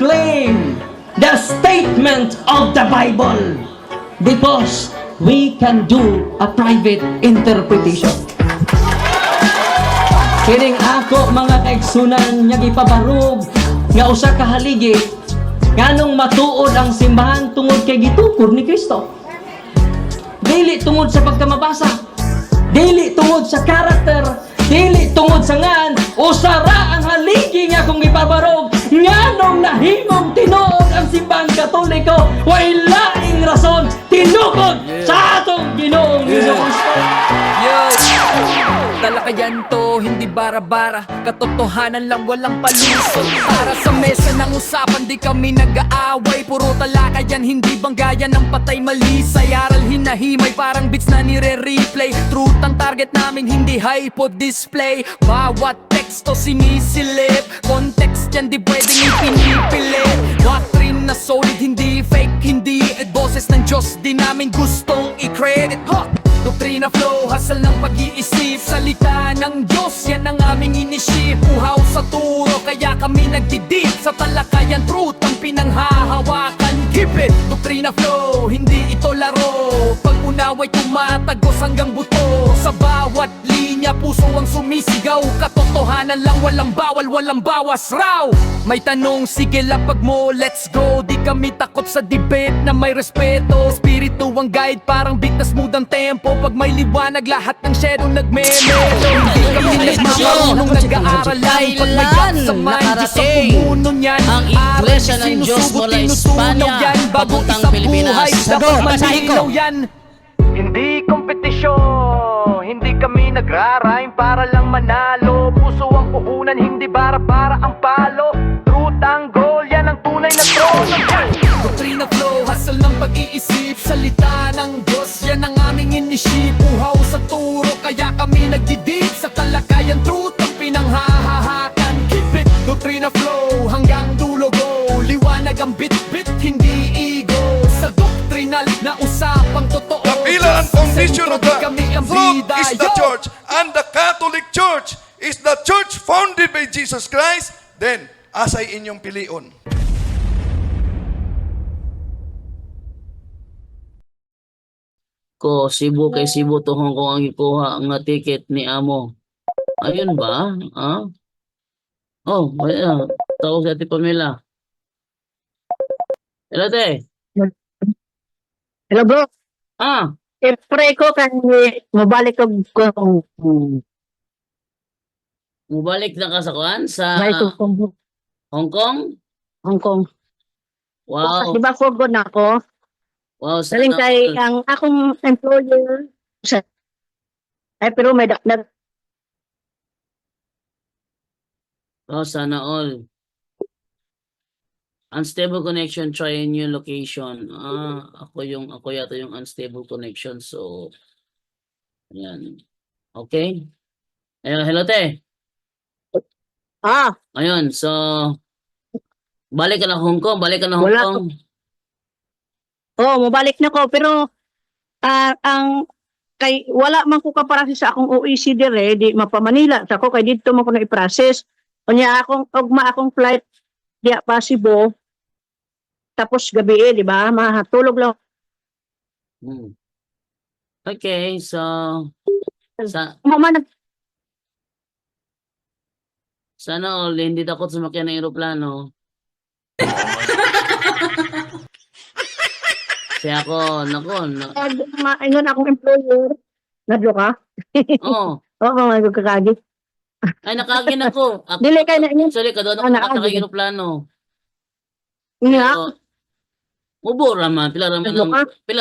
claim the statement of the Bible because we can do a private interpretation. Kining ako mga kaigsunan nga gipabarog nga usa ka haligi nganong matuod ang simbahan tungod kay gitukod ni Kristo. Dili tungod sa pagkamabasa, dili tungod sa karakter, dili tungod sa ngan, usara ang haligi nga kung ipabarog nganong nahimong tinuod ang simbahang Katoliko way laing rason tinukod sa atong Ginoong Hesus-Kristo. Talakayan to, hindi bara-bara, katotohanan lang walang palusot. Para sa mesa ng usapan, di kami nag-aaway. Puro talakayan, hindi banggayan ng patay malisay. Aral hinahimay, parang beats na nire-replay. Truth ang target namin, hindi hypo display. Bawat teksto sinisilip, context yan di pwedeng ipinipilit. Doctrine na solid, hindi fake, hindi boses ng Diyos, di namin gustong i-credit. Doktrina flow, hasal ng pag-iisip. Salita ng Diyos, yan ang aming inisip. Uhaw sa turo, kaya kami nagdidip. Sa talakayan, truth ang pinanghahawakan. Keep it! Doktrina flow, hindi ito laro. Pag-unaway tumatagos hanggang buto. Sa bawat linya, puso ang sumisigaw. Katotohanan lang, walang bawal, walang bawas raw. May tanong, sige lapag mo, let's go. Di kami takot sa debate na may respeto. Spirito ang guide, parang beat na smooth ang tempo. Pag may liwanag, lahat ng shadow nagme-melo. Hindi kami nagmamarunong nag-aaral lang. Pag may gap sa mind, Diyos ang pumuno niyan. Ang Iglesia ng Diyos mula Espanya papuntang Pilipinas. Dapat malinaw yan. Hindi kompetisyon, hindi kami nagra-rhyme para lang manalo. Puso ang puhunan, hindi bara-bara ang palo. Truth ang goal, yan ang tunay na trono. Doktrina flow, hasal ng pag-iisip. Salita ng Diyos, yan ang aming inisip. Uhaw sa turo, kaya kami nagdidip. Sa talakayan, truth ang pinanghahahakan. Keep it, doktrina flow, hanggang dulo go. Liwanag ang bit-bit, hindi ego. Sa doktrinal na usapang totoo. Kapila ang foundation of the truth is the church, and the Catholic Church is the church founded by Jesus Christ. Then, asay inyong pilion. Ko Cebu kay Cebu to Hong Kong ang ikuha nga ticket ni amo. Ayun ba? Ha? Oh, tawag sa Ate Pamela. Hello, te. Hello bro, Ah, pray ko kay mabalik ko mubalik na ka sa kuan sa Hong Kong? Hong Kong. Wow. Di ba forgo na ako? Wow, Saling kay ang akong employer ay pero may Oh, sana all. Unstable connection, try a new location. Ako yata yung unstable connection. So, ayan. Okay. Ayun, hello, te. Ayun, so, balik ka na Hong Kong, Wala mabalik na ko pero ang kay wala man ko kaparasi sa akong OECD di mapamanila sa ko kay dito man ko na i-process. Unya akong flight di possible. Tapos gabi di ba? Mahatulog lang. Okay, so sana all hindi takot sumakyan ng eroplano. Kasi ako, Ingon akong employer. Nadlo ka? Oo. Magkakagi. Ay, nakagin ako. Dili kay na inyo. Sorry, kadon ako nakataka ng eroplano. Nga. Ubo raman, pila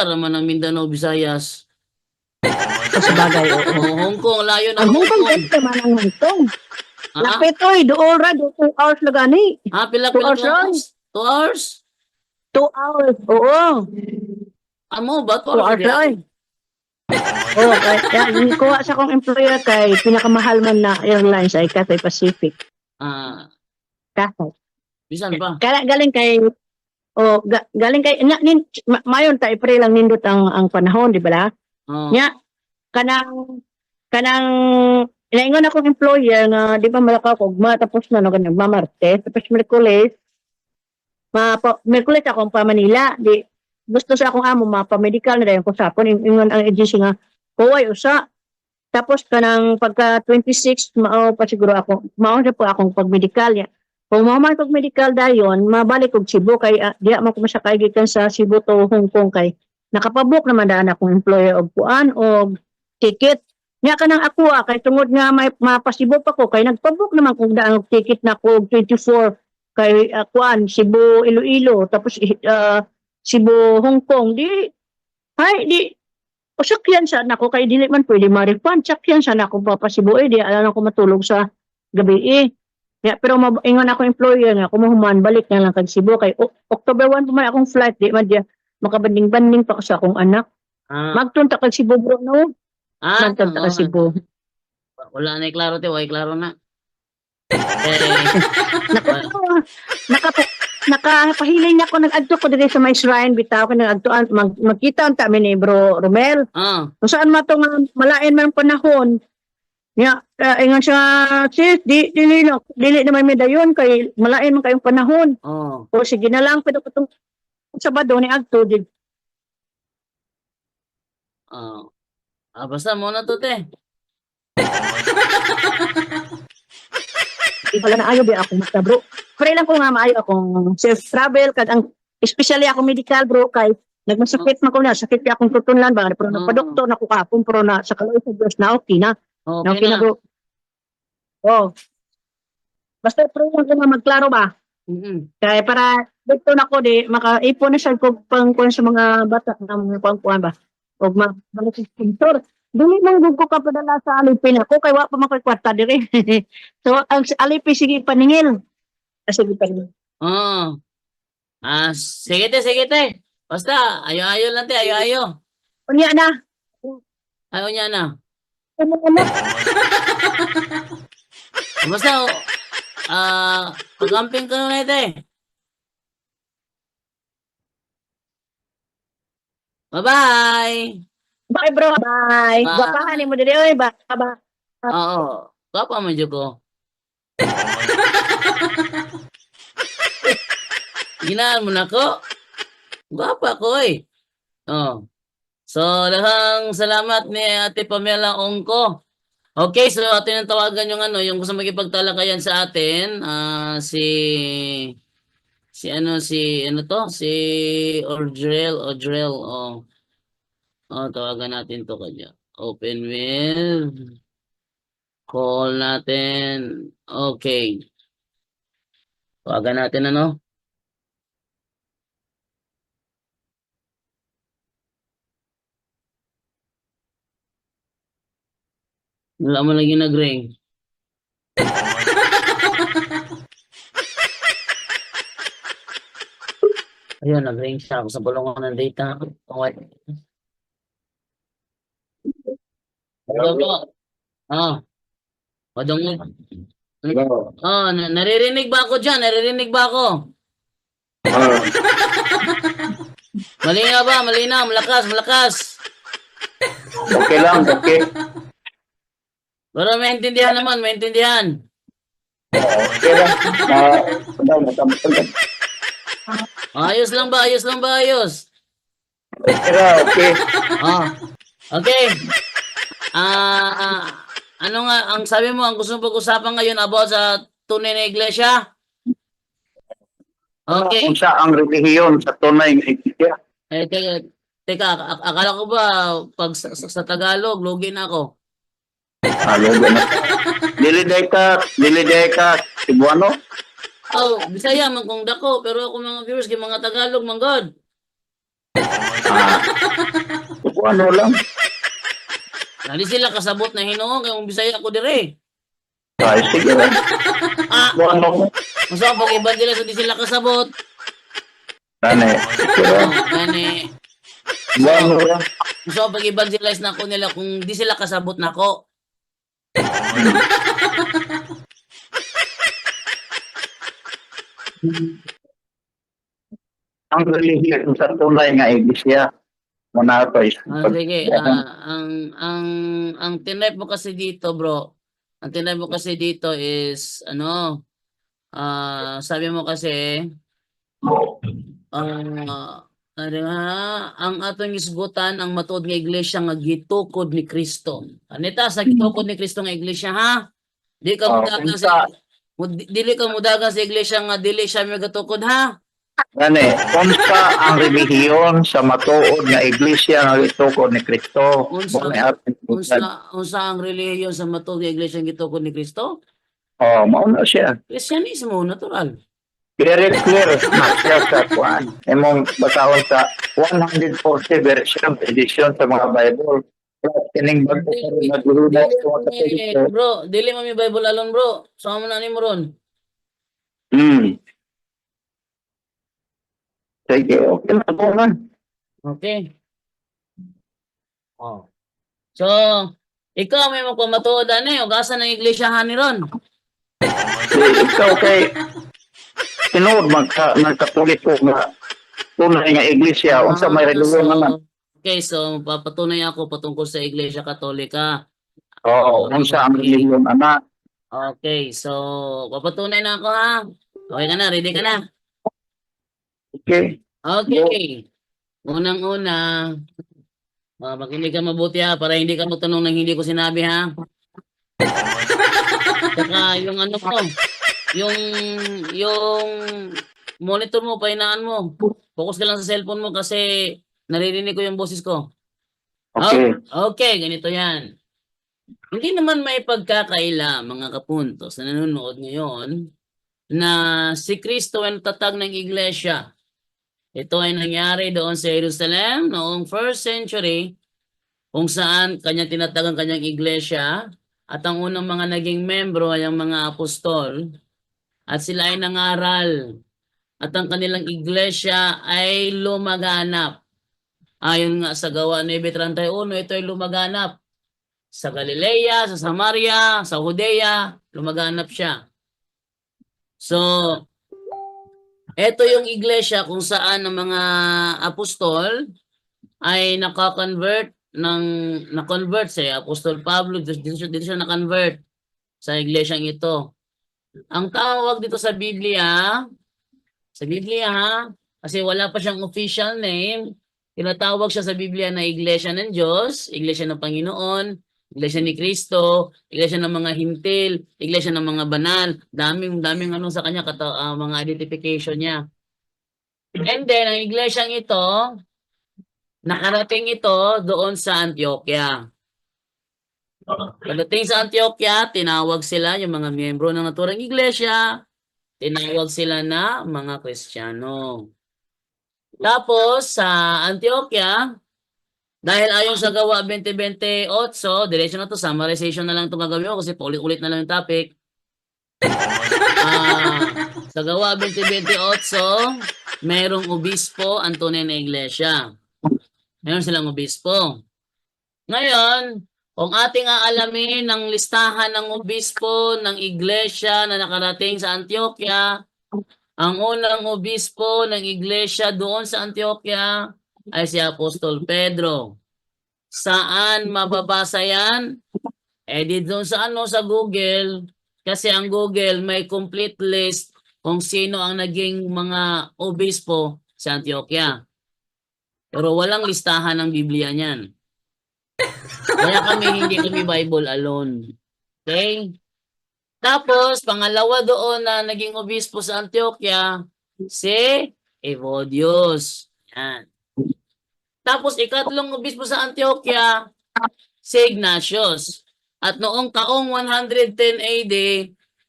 raman ng Mindanao, Visayas. Sa bagay, Hong Kong, layo na ang Hong Hong Kong. Kong. Ang manang Hong Lapit oy, dool ra, 2 hours na gani. Pila 2 hours. 2 hours? 2 hours, oo. Amo ba? 2 hours oy. Kaya kuha sa akong employer kay pinakamahal man na airlines ay Cathay Pacific. Cathay. Bisan pa? Kaya galing kay mayon ta April lang nindot ang panahon, di ba? Nya kanang inaingon akong employer nga di ba malakaw ko tapos na nagmamarte tapos Miyerkules Merkulit akong pa Manila. Di, gusto sa akong amo, mapa-medical na dayon ko sapon. Ingon ang agency nga, kuway usa. Tapos kanang pagka 26, mao pa siguro ako, mao na po akong pag-medical. Ya. Kung mao man pag-medical dayon, mabalik og Cebu kay diya man ko masakay gikan sa Cebu to Hong Kong kay nakapabook naman daan akong employer og kuan og ticket. Nya kanang ako kay tungod nga may mapasibo pa ko kay nagpabook naman kog daan og ticket na ko og 24 kay kuan Cebu Iloilo tapos Cebu Hong Kong di di o sakyan sa nako kay dili man pwede ma-refund sakyan sa nako papasibo di alam ko matulog sa gabi ya, pero ingon ako employer nga kumuhuman balik na lang kag Cebu kay October 1 pa man akong flight di man dia makabanding-banding pa ko sa akong anak magtunta kag Cebu bro no magtunta kag Cebu Wala na klaro te, wala klaro na. Nakapahiling na ako nag-adto ko dito sa may shrine bitaw ko nag-adtoan magkita unta mi ni bro Romel kung saan man to nga malain man panahon nya ingon siya sis dili naman mi dayon kay malain man kayong panahon o sige na lang pero katong Sabado ni adto di Basta mo na to te. Di pala na ayaw di ako magta bro. Pare lang ko nga maayo akong self-travel kag ang especially ako medical bro kay nagmasakit man ko na sakit pa akong tutunlan ba pero nagpa-doktor na ko kapon pero na sa kaloy sa Dios na okay na. Okay na bro. Basta pro lang ko nga magklaro ba. Kaya para dito na ko di makaipon na siya ko pang sa mga bata ng pangkuan ba. O balik sa sponsor. Dili man gud ko kapadala sa Alipin ako kay wa pa man koy kwarta dire. So ang Alipin sige paningil. Sige paningil. Sige te. Basta ayo lang te, ayo. Unya na. Ayaw niya na. Ano? Basta pag-amping ka na te. Bye-bye. Bye bro. Bye. Guwapahan ni mo dire oy ba. Oo. Papa mo ko. Ginaan mo na ko. Gwapa ko eh. So, lahang salamat ni Ate Pamela Ongko. Okay, so atin ang tawagan yung yung gusto magipagtalakayan sa atin, si Audrell, tawagan natin to kanya. Open with call natin. Okay. Tawagan natin Wala mo lagi nag-ring. Ayun, nag-ring siya ako sa bulungan ng data. Okay. Hello. Madong. Naririnig ba ako dyan? Malinaw ba? Malinaw. Malakas. Okay lang, okay. Pero maintindihan naman. Okay lang. Ayos lang ba? Okay. Okay. Ano nga, ang sabi mo, ang gusto mong pag-usapan ngayon about sa tunay na iglesia? Okay. Kung sa ang relihiyon sa tunay ng iglesia. Teka, akala ko ba, pag sa Tagalog, lugi na ako. Lugi na. Diliday ka, Cebuano? Bisaya man kung dako, pero ako mga viewers, kay mga Tagalog, manggod. Cebuano lang. Hindi sila kasabot na Hinuong, kaya Bisaya ako dire. Ay, sige lang. Cebuano. Maso pag evangelist, hindi sila kasabot. Gani. Cebuano lang. Maso pag evangelist na ako nila, kung di sila kasabot na ako. Ang relihiyon sa tunay nga iglesia. Muna ito is. Sige, ang tinry mo kasi dito, bro. Ang tinry mo kasi dito is sabi mo kasi Ang atong isgutan ang matuod nga iglesia nga gitukod ni Kristo. Anita sa gitukod ni Kristo nga iglesia ha? Di ka mudagan sa dili ka mudagan sa iglesia nga dili siya magatukod ha? Gani, unsa ang relihiyon sa matuod nga iglesia nga gitukod ni Kristo? Unsa- Mao ni ating isgutan. Unsa ang relihiyon sa matuod nga iglesia nga gitukod ni Kristo? Oh, mao na siya. Kristyanismo natural. Very clear na siya sa kuan. Imong basahon sa 140 version edition sa mga Bible. Plus, kining bago sa rin naglulunas sa mga Katoliko. Bro, dili mo mi Bible alone bro. Sama mo na ni mo ron. Sige, okay na po na. Okay. Oh. So, ikaw may magpamatuod ani, ugasan ng iglesia ni ron. Ikaw kay tinuod magkatoliko nga tunay nga iglesia unsa may relihiyon naman. Okay, so papatunay ako patungkol sa Iglesia Katolika. Oo, unsa ang relihiyon ana. Okay, so papatunay na ako ha. Okay ka na, ready ka na? Okay. Okay. Unang-una, makinig ka mabuti ha, para hindi ka magtanong ng hindi ko sinabi ha. Saka yung ano ko, yung monitor mo, pahinaan mo. Focus ka lang sa cellphone mo kasi naririnig ko yung boses ko. Okay. Okay, ganito yan. Hindi naman may pagkakaila, mga kapuntos na nanonood ngayon, na si Kristo ay natatag ng iglesia. Ito ay nangyari doon sa Jerusalem noong 1st century, kung saan kanya tinatag ang kanyang iglesia, at ang unang mga naging membro ay ang mga apostol, at sila ay nangaral, at ang kanilang iglesia ay lumaganap. Ayon nga sa Gawa 9:31, ito ay lumaganap. Sa Galilea, sa Samaria, sa Judea, lumaganap siya. So, ito yung iglesia kung saan ang mga apostol ay naka-convert na-convert sa Apostol Pablo, dito siya na-convert sa iglesyang ito. Ang tawag dito sa Biblia ha, kasi wala pa siyang official name, tinatawag siya sa Biblia na Iglesia ng Diyos, Iglesia ng Panginoon, Iglesia ni Kristo, Iglesia ng mga hintil, Iglesia ng mga banal, daming ano sa kanya, mga identification niya. And then, ang iglesyang ito, nakarating ito doon sa Antioquia. Pagdating sa Antioquia, tinawag sila, yung mga miyembro ng naturang iglesia, tinawag sila na mga Kristiyano. Tapos, sa Antioquia, dahil ayon sa Gawa 20:28, diretso na to, summarization na lang itong gagawin ko kasi paulit-ulit na lang yung topic. Sa Gawa 20:28, mayroong obispo ang tunay na iglesia. Mayroon silang obispo. Ngayon, kung ating aalamin ang listahan ng obispo ng iglesia na nakarating sa Antioquia, ang unang obispo ng iglesia doon sa Antioquia ay si Apostol Pedro. Saan mababasa yan? Di doon sa sa Google, kasi ang Google may complete list kung sino ang naging mga obispo sa Antioquia. Pero walang listahan ng Biblia niyan. Kaya hindi kami Bible alone. Okay? Tapos, pangalawa doon na naging obispo sa Antioquia, si Evodius. Yan. Tapos, ikatlong obispo sa Antioquia, si Ignatius. At noong taong 110 AD,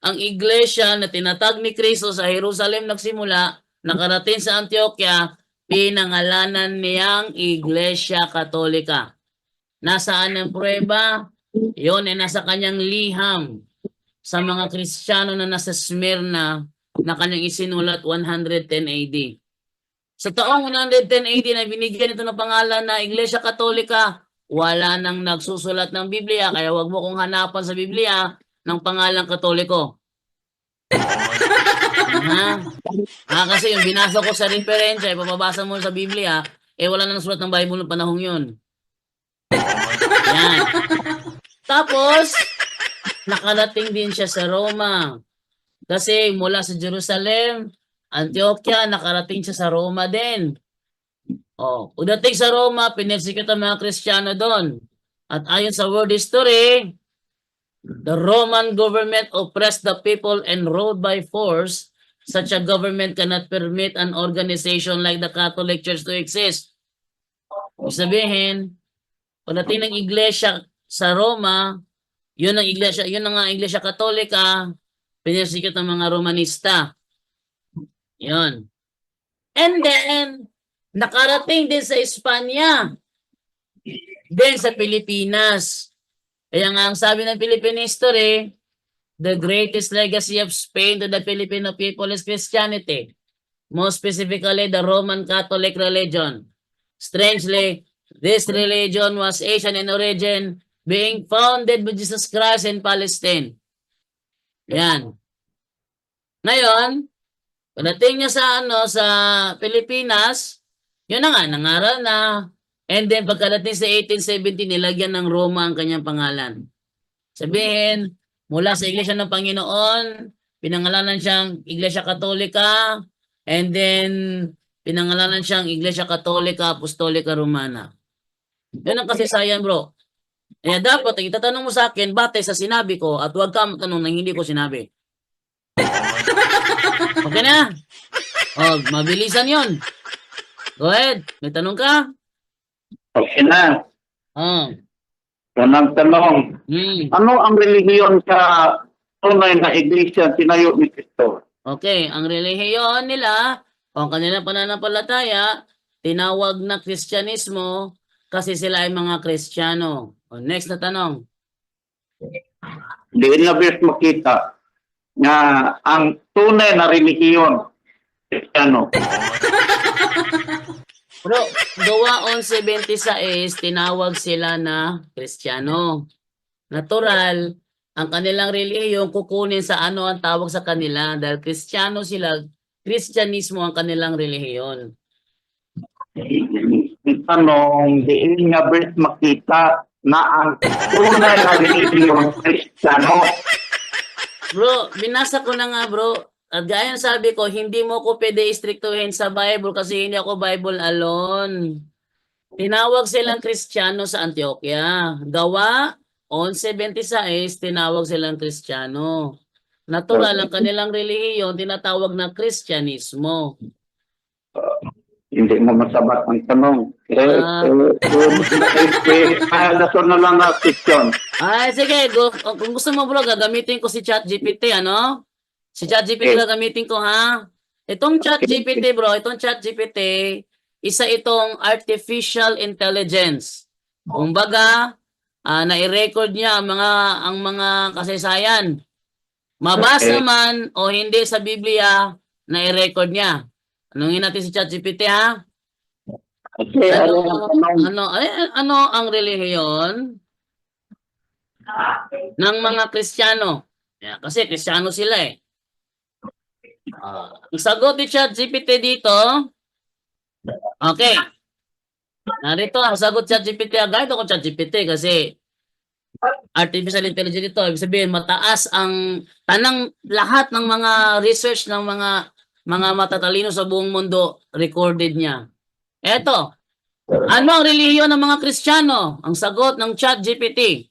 ang iglesia na tinatag ni Kristo sa Jerusalem nagsimula, nakarating sa Antioquia, pinangalanan niyang Iglesia Katolika. Nasaan ang prueba? Yun ay nasa kanyang liham sa mga Kristiyano na nasa Smyrna na kanyang isinulat 110 AD. Sa taong 110 AD na binigyan ito ng pangalan na Iglesia Katolika, wala nang nagsusulat ng Biblia, kaya wag mo kong hanapan sa Biblia ng pangalang Katoliko. Kasi yung binasa ko sa referensya, ipapabasa mo sa Biblia, wala nang sulat ng Bible ng panahong yun. Yan. Tapos, nakarating din siya sa Roma. Kasi mula sa Jerusalem, Antioquia, nakarating siya sa Roma din. Oh, pagdating sa Roma, pinersecute ang mga Kristiyano doon. At ayon sa world history, the Roman government oppressed the people and ruled by force. Such a government cannot permit an organization like the Catholic Church to exist. Ibig sabihin, pagdating ng iglesia sa Roma, yun ang iglesia Katolika, pinersecute ng mga Romanista. Yun. And then, nakarating din sa Espanya, din sa Pilipinas. Kaya nga ang sabi ng Philippine history, the greatest legacy of Spain to the Filipino people is Christianity. Most specifically, the Roman Catholic religion. Strangely, this religion was Asian in origin, being founded by Jesus Christ in Palestine. Yan. Ngayon, pagdating niya sa Pilipinas, yun na nga, nangaral na. And then, pagkadating sa 1870, nilagyan ng Roma ang kanyang pangalan. Sabihin, mula sa Iglesia ng Panginoon, pinangalanan siyang Iglesia Katolika, and then, pinangalanan siyang Iglesia Katolika, Apostolika, Romana. Yun ang kasaysayan, bro. Kaya dapat, itatanong mo sa akin, batay sa sinabi ko, at huwag ka matanong na hindi ko sinabi. Okay na? Oh, mabilisan yun. Go ahead. May tanong ka? Okay na. Oh. Unang tanong, ano ang relihiyon sa tunay na iglesia tinayo ni Kristo? Okay, ang relihiyon nila, o ang kanilang pananampalataya, tinawag na Kristyanismo kasi sila ay mga Kristiyano. O, next na tanong. Diin na verse makita na ang tunay na relihiyon Kristiyano. Bro, Gawa 11:26, tinawag sila na Kristiyano. Natural, ang kanilang relihiyon kukunin sa ano ang tawag sa kanila dahil Kristiyano sila, Kristyanismo ang kanilang relihiyon. Tanong, diin nga verse makita na ang tunay na relihiyon Kristiyano. Bro, binasa ko na nga bro. At gaya ng sabi ko, hindi mo ko pwede istriktuhin sa Bible kasi hindi ako Bible alone. Tinawag silang Kristiyano sa Antioquia. Gawa 11:26, tinawag silang Kristiyano. Natural ang kanilang relihiyon, tinatawag na Kristyanismo. Hindi mo masabat ang tanong. Lason na lang na question. Ay, sige. Kung gusto mo bro, gagamitin ko si ChatGPT, ano? Si ChatGPT gagamitin ko, ha? Itong ChatGPT, bro, isa itong artificial intelligence. Kumbaga, nai-record niya ang mga kasaysayan. Mabasa man o hindi sa Biblia, nai-record niya. Anongin natin si ChatGPT, ha? Okay, Ano ang relihiyon ng mga Kristiyano? Yeah, kasi Kristiyano sila eh. Ang sagot ni ChatGPT dito, okay. Narito ang sagot ChatGPT. Ganito ko ChatGPT kasi artificial intelligence ito. Ibig sabihin, mataas ang lahat ng mga research ng mga matatalino sa buong mundo, recorded niya. Eto, ano ang relihiyon ng mga Kristiyano? Ang sagot ng ChatGPT.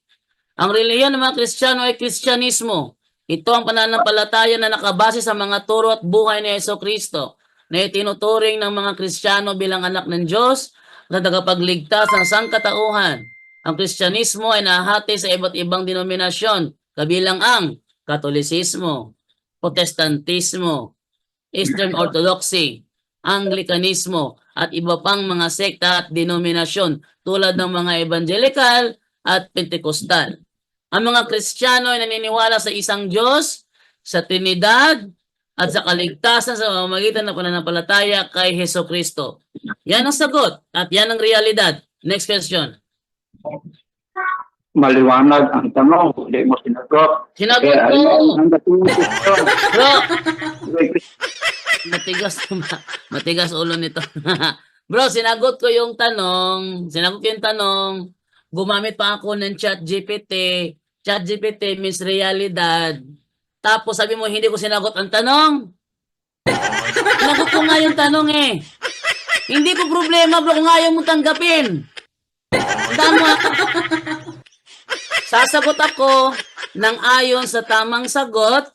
Ang relihiyon ng mga Kristiyano ay Kristyanismo. Ito ang pananampalataya na nakabase sa mga turo at buhay ni Jesucristo na itinuturing ng mga Kristiyano bilang anak ng Diyos na tagapagligtas ng sangkatauhan. Ang Kristyanismo ay nahati sa iba't ibang denominasyon, kabilang ang Katolisismo, Protestantismo, Eastern Orthodoxy, Anglikanismo, at iba pang mga sekta at denominasyon tulad ng mga Evangelical at Pentecostal. Ang mga Kristiyano ay naniniwala sa isang Diyos, sa Trinidad, at sa kaligtasan sa pamamagitan ng pananampalataya kay Jesucristo. Yan ang sagot at yan ang realidad. Next question. maliwanag ang tanong, hindi mo sinagot. Sinagot Kaya, ko. ang dating question. Bro, matigas ulo nito. Bro, sinagot ko yung tanong. Gumamit pa ako ng ChatGPT. ChatGPT means realidad. Tapos sabi mo, hindi ko sinagot ang tanong. Sinagot ko nga yung tanong eh. Hindi ko problema bro kung ayaw mo tanggapin. Tama. Sasagot ako ng ayon sa tamang sagot.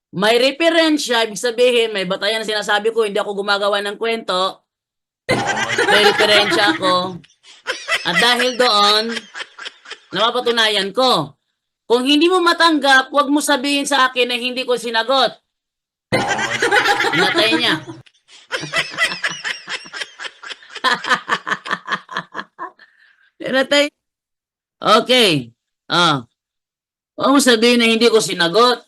May referensya, ibig sabihin, may batayan na sinasabi ko, hindi ako gumagawa ng kwento. May referensya ako. At dahil doon, napapatunayan ko. Kung hindi mo matanggap, huwag mo sabihin sa akin na hindi ko sinagot. Pinatay niya. Pinatay. Okay. Huwag mo sabihin na hindi ko sinagot.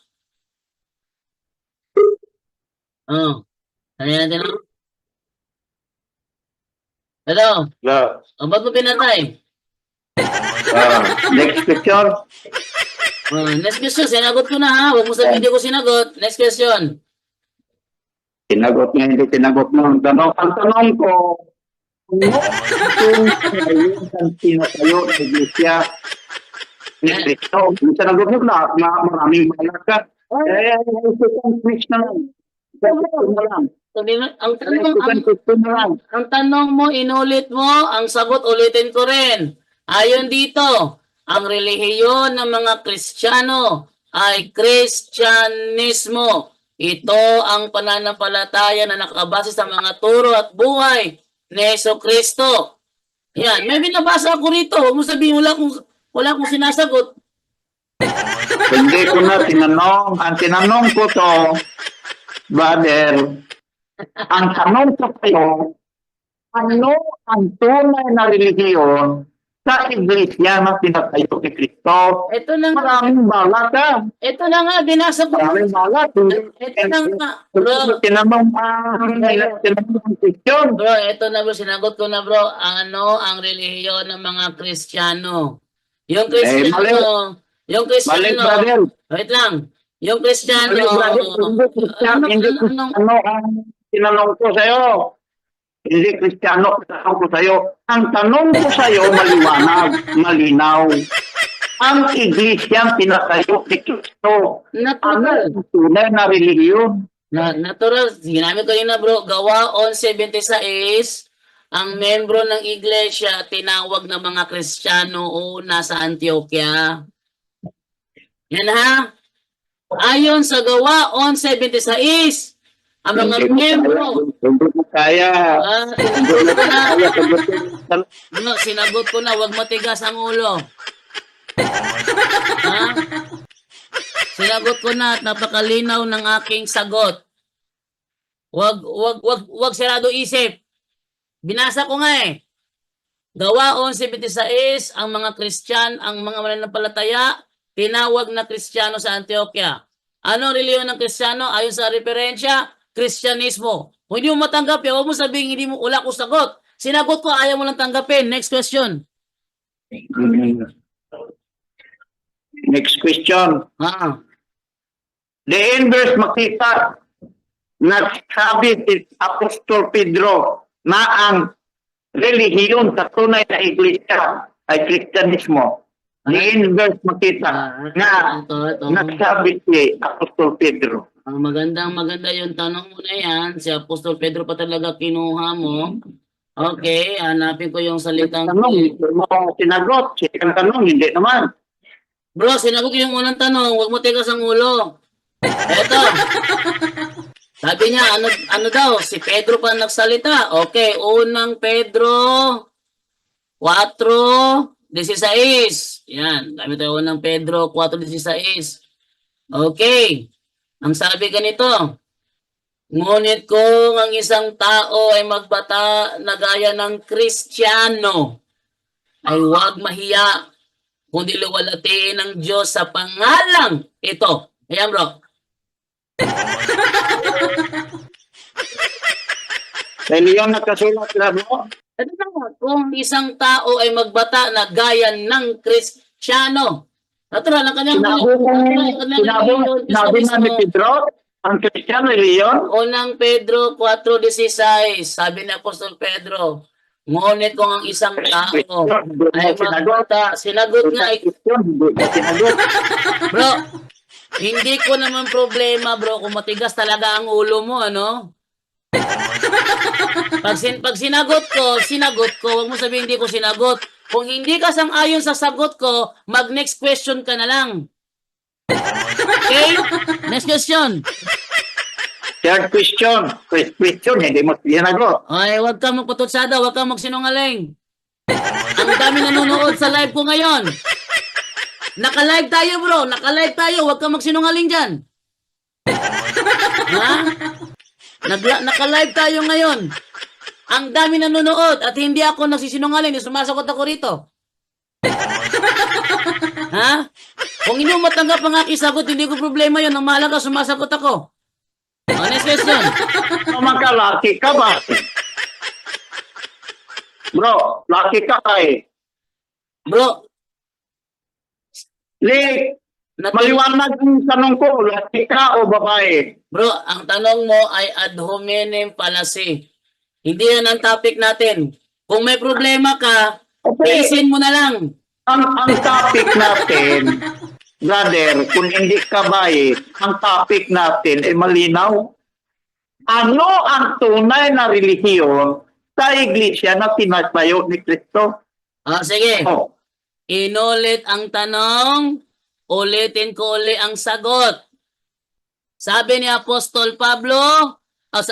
Ano natin ako? Hello? Yeah. Ba't mo pinatay? Next question. Next question, sinagot ko na ha. Huwag mo sabihin hindi ko sinagot. Next question. Sinagot niya, hindi sinagot mo ang tanong. Ang tanong ko, kung sino tayo sa iglesia ni Cristo. Yung sinagot mo na, maraming balat ka. Second question na lang. Ang tanong mo, inulit mo, ang sagot ulitin ko rin. Ayon dito, ang relihiyon ng mga Kristiyano ay Kristyanismo. Ito ang pananampalataya na nakabase sa mga turo at buhay ni Jesucristo. Yan, may binabasa ako rito. Huwag mo sabihin, wala akong sinasagot. Hindi ko na tinanong. Ang tinanong ko to, brother, ang tanong ko kayo, ano ang tunay na relihiyon sa iglesia na pinatayo ni Cristo? Ito na nga, Maraming balat ka. binasa ko. Maraming balat. Ito na nga, bro. Tinanong ang question. Bro, ito na bro, sinagot ko na bro, ano ang relihiyon ng mga Kristiyano? Yung Kristiyano, Balik, brother. wait lang, yung Kristiyano, Balik, brother. Hindi Kristiyano ang tinanong ko sa'yo. Hindi Kristiyano ang tanong ko sa'yo. Ang tanong ko sa'yo, maliwanag, malinaw. Ang iglesia pinatayo ni Cristo. Ano natural. ang tunay na relihiyon? Natural, ginamit ko yun na bro, Gawa 11:76, ang membro ng iglesia tinawag ng mga Kristiyano una sa Antioquia. Yan ha. Ayon sa Gawa 11:76, ang mga membro, Hindi mo kaya. sinagot ko na, Kaya sagutin. sinagot ko na, wag matigas ang ulo. Ha? Sinagot ko na at napakalinaw ng aking sagot. Wag sarado isip. Binasa ko nga eh. Gawa 11:76, ang mga ang mga mananampalataya, tinawag na Kristiyano sa Antioquia. Ano ang reliyon ng Kristiyano? Ayon sa referensya, Kristyanismo. Kung hindi mo matanggap yan, huwag mo sabihin hindi mo wala ko sagot. Sinagot ko, ayaw mo lang tanggapin. Next question. Next question. The inverse makita nagsabi si Apostol Pedro na ang relihiyon sa tunay na iglesia ay Kristyanismo. The inverse makita na Ito. nagsabi si Apostol Pedro. Ang maganda yung tanong mo na yan. Si Apostol Pedro pa talaga kinuha mo. Okay, hanapin ko yung salitang... Tanong, mo sinagot. Ang tanong, hindi naman. Bro, sinagot ko yung unang tanong. Huwag mo tigas ang ulo. Eto. Sabi niya, ano daw? Si Pedro pa nagsalita. Okay, unang Pedro 4:16. Yan, sabi tayo unang Pedro 4:16. Okay. Ang sabi ganito, ngunit kung ang isang tao ay magbata na gaya ng Kristiyano, ay huwag mahiya, kundi luwalhatiin ng Diyos sa pangalang ito. Ayan bro. Reliyon nakasulat na mo. Ito na nga, kung isang tao ay magbata na gaya ng Kristiyano, natural, ang kanyang Sinabi na ni Pedro, ang Kristiyano reliyon. Unang Pedro 4:16, sabi ni Apostol Pedro, ngunit kung ang isang tao ay magbata, sinagot nga, Sinagot. bro, Hindi ko naman problema, bro, kung matigas talaga ang ulo mo, ano? Pag sinagot ko, huwag mo sabihin hindi ko sinagot. Kung hindi ka sang-ayon sa sagot ko, mag-next question ka na lang. Okay? Next question. Third question. First question, hindi mo sinagot. Ay, huwag kang magpatutsada, huwag kang magsinungaling. Ang dami nanonood sa live ko ngayon. Naka-live tayo, bro. Naka-live tayo. Huwag kang magsinungaling dyan. Ha? Naka-live tayo ngayon. Ang dami nanonood at hindi ako nagsisinungaling. Sumasagot ako rito. Ha? Kung hindi mo matanggap ang aking sagot, hindi ko problema yun. Ang mahalaga, sumasagot ako. Next question. Magka-lucky ka ba? Bro, lucky ka eh. Bro, Lee, nat- maliwanag yung tanong ko, lucky ka o babae? bro, ang tanong mo ay ad hominem fallacy. Hindi yan ang topic natin. Kung may problema ka, Okay. isin mo na lang. Ang topic natin, brother, kung hindi ka babae, ang topic natin ay malinaw. Ano ang tunay na relihiyon sa iglesia na tinatayo ni Kristo? Sige. Oh, Inulit ang tanong, ulitin ko uli ang sagot. Sabi ni Apostol Pablo,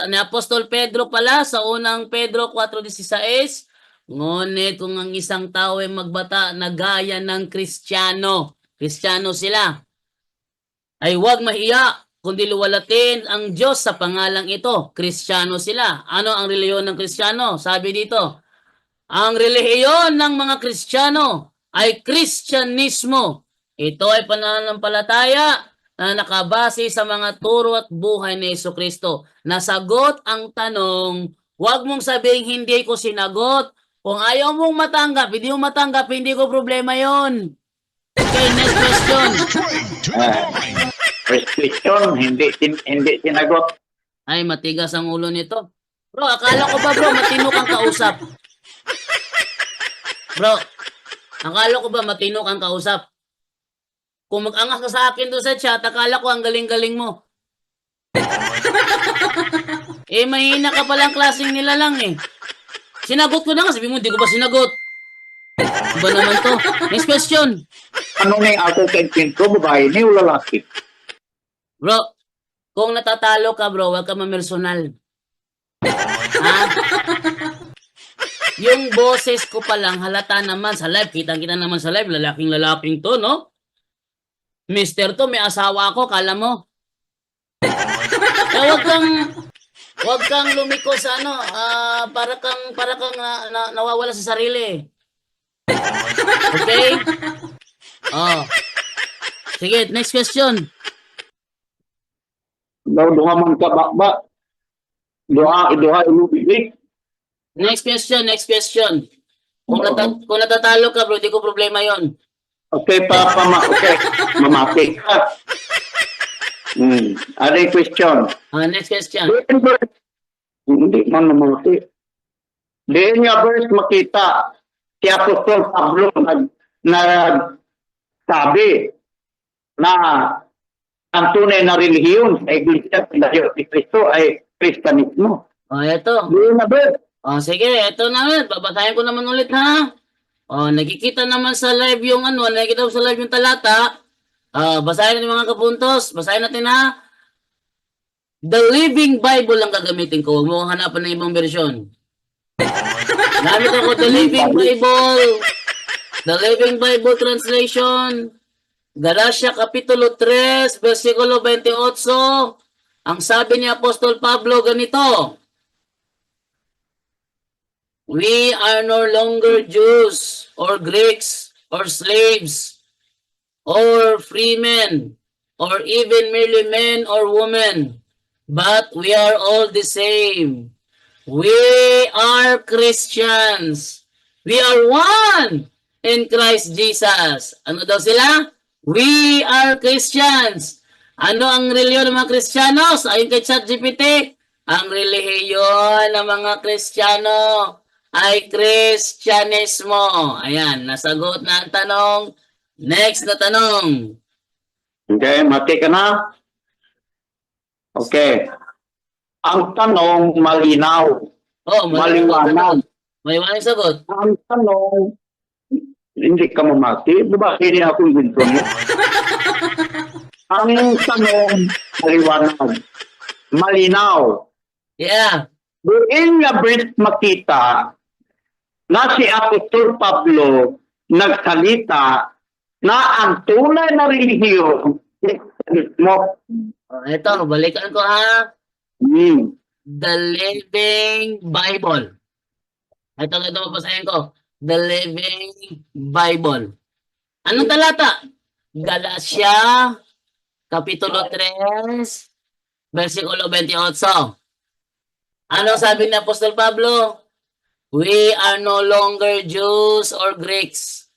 ni Apostol Pedro pala, sa unang Pedro 4:16, ngunit kung ang isang tao ay magbata na gaya ng Kristiyano sila, ay huwag mahiya, kundi luwalatin ang Diyos sa pangalang ito. Kristiyano sila. Ano ang relihiyon ng Kristiyano? Sabi dito, ang relihiyon ng mga Kristiyano ay Kristyanismo. Ito ay pananampalataya na nakabase sa mga turo at buhay ni Jesucristo. Nasagot ang tanong, huwag mong sabihin hindi ko sinagot. Kung ayaw mong matanggap, hindi ko problema yon. Okay, next question. first question, hindi sinagot. Ay, matigas ang ulo nito. Bro, akala ko ba bro, matino kang kausap? Bro, akala ko ba matino kang kausap? Kung mag-angas ka sa akin doon sa chat, akala ko ang galing-galing mo. Mahina ka palang klaseng nila lang eh. Sinagot ko na nga, sabi mo, hindi ko ba sinagot? Iba naman to. Next question. Ano na yung ako kay Pinto, babae ni o lalaki? Bro, kung natatalo ka bro, huwag ka mamersonal. Ha? Yung boses ko pa lang, halata naman sa live. Kitang-kita naman sa live, lalaking-lalaking to, no? Mister to, may asawa ako, kala mo. Huwag kang lumiko sa ano, para kang nawawala sa sarili. Okay? Oh. Sige, next question. Duha man ka ba? Duha ilubig. Next question. Kung natatalo ka, bro, di ko problema yon. Okay, okay. Mamati ka. Ano yung question? Next question. Hindi man mamati. Diyan nga verse makita si Apostol Pablo sabi na ang tunay na relihiyon sa Iglesia ni Cristo ay Kristyanismo. Ito. Diyan na verse. Sige, ito naman. Babasahin ko naman ulit, ha? Nakikita naman sa live yung nakikita ko sa live yung talata. Basahin natin mga kapuntos. Basahin natin, ha? The Living Bible ang gagamitin ko. Huwag mo hanapan ng ibang version. Gamit ako The Living Bible. The Living Bible Translation. Galatia Kapitulo 3, versikulo 28. Ang sabi ni Apostol Pablo ganito. We are no longer Jews or Greeks or slaves or free men or even merely men or women, but we are all the same. We are Christians. We are one in Christ Jesus. Ano daw sila? We are Christians. Ano ang reliyon ng mga Kristiyanos? Ayon kay ChatGPT, ang relihiyon ng mga Kristiyano ay Kristyanismo. Ayan, nasagot na ang tanong. Next na tanong. Okay, mati ka na? Okay. Ang tanong malinaw. Oh, Maliwanag. Maliwanag sagot. Ang tanong, hindi ka mamati. Diba, hindi akong ginto mo. Ang tanong, maliwanag. Malinaw. Yeah. Doon nga Brit makita na si Apostol Pablo nagsalita na ang tunay na relihiyon mo. Ito, balikan ko ha. Hmm. The Living Bible. Ito mapasahin ko. The Living Bible. Anong talata? Galacia, Kapitulo 3, versikulo 28. Ano sabi ni Apostol Pablo? We are no longer Jews or Greeks,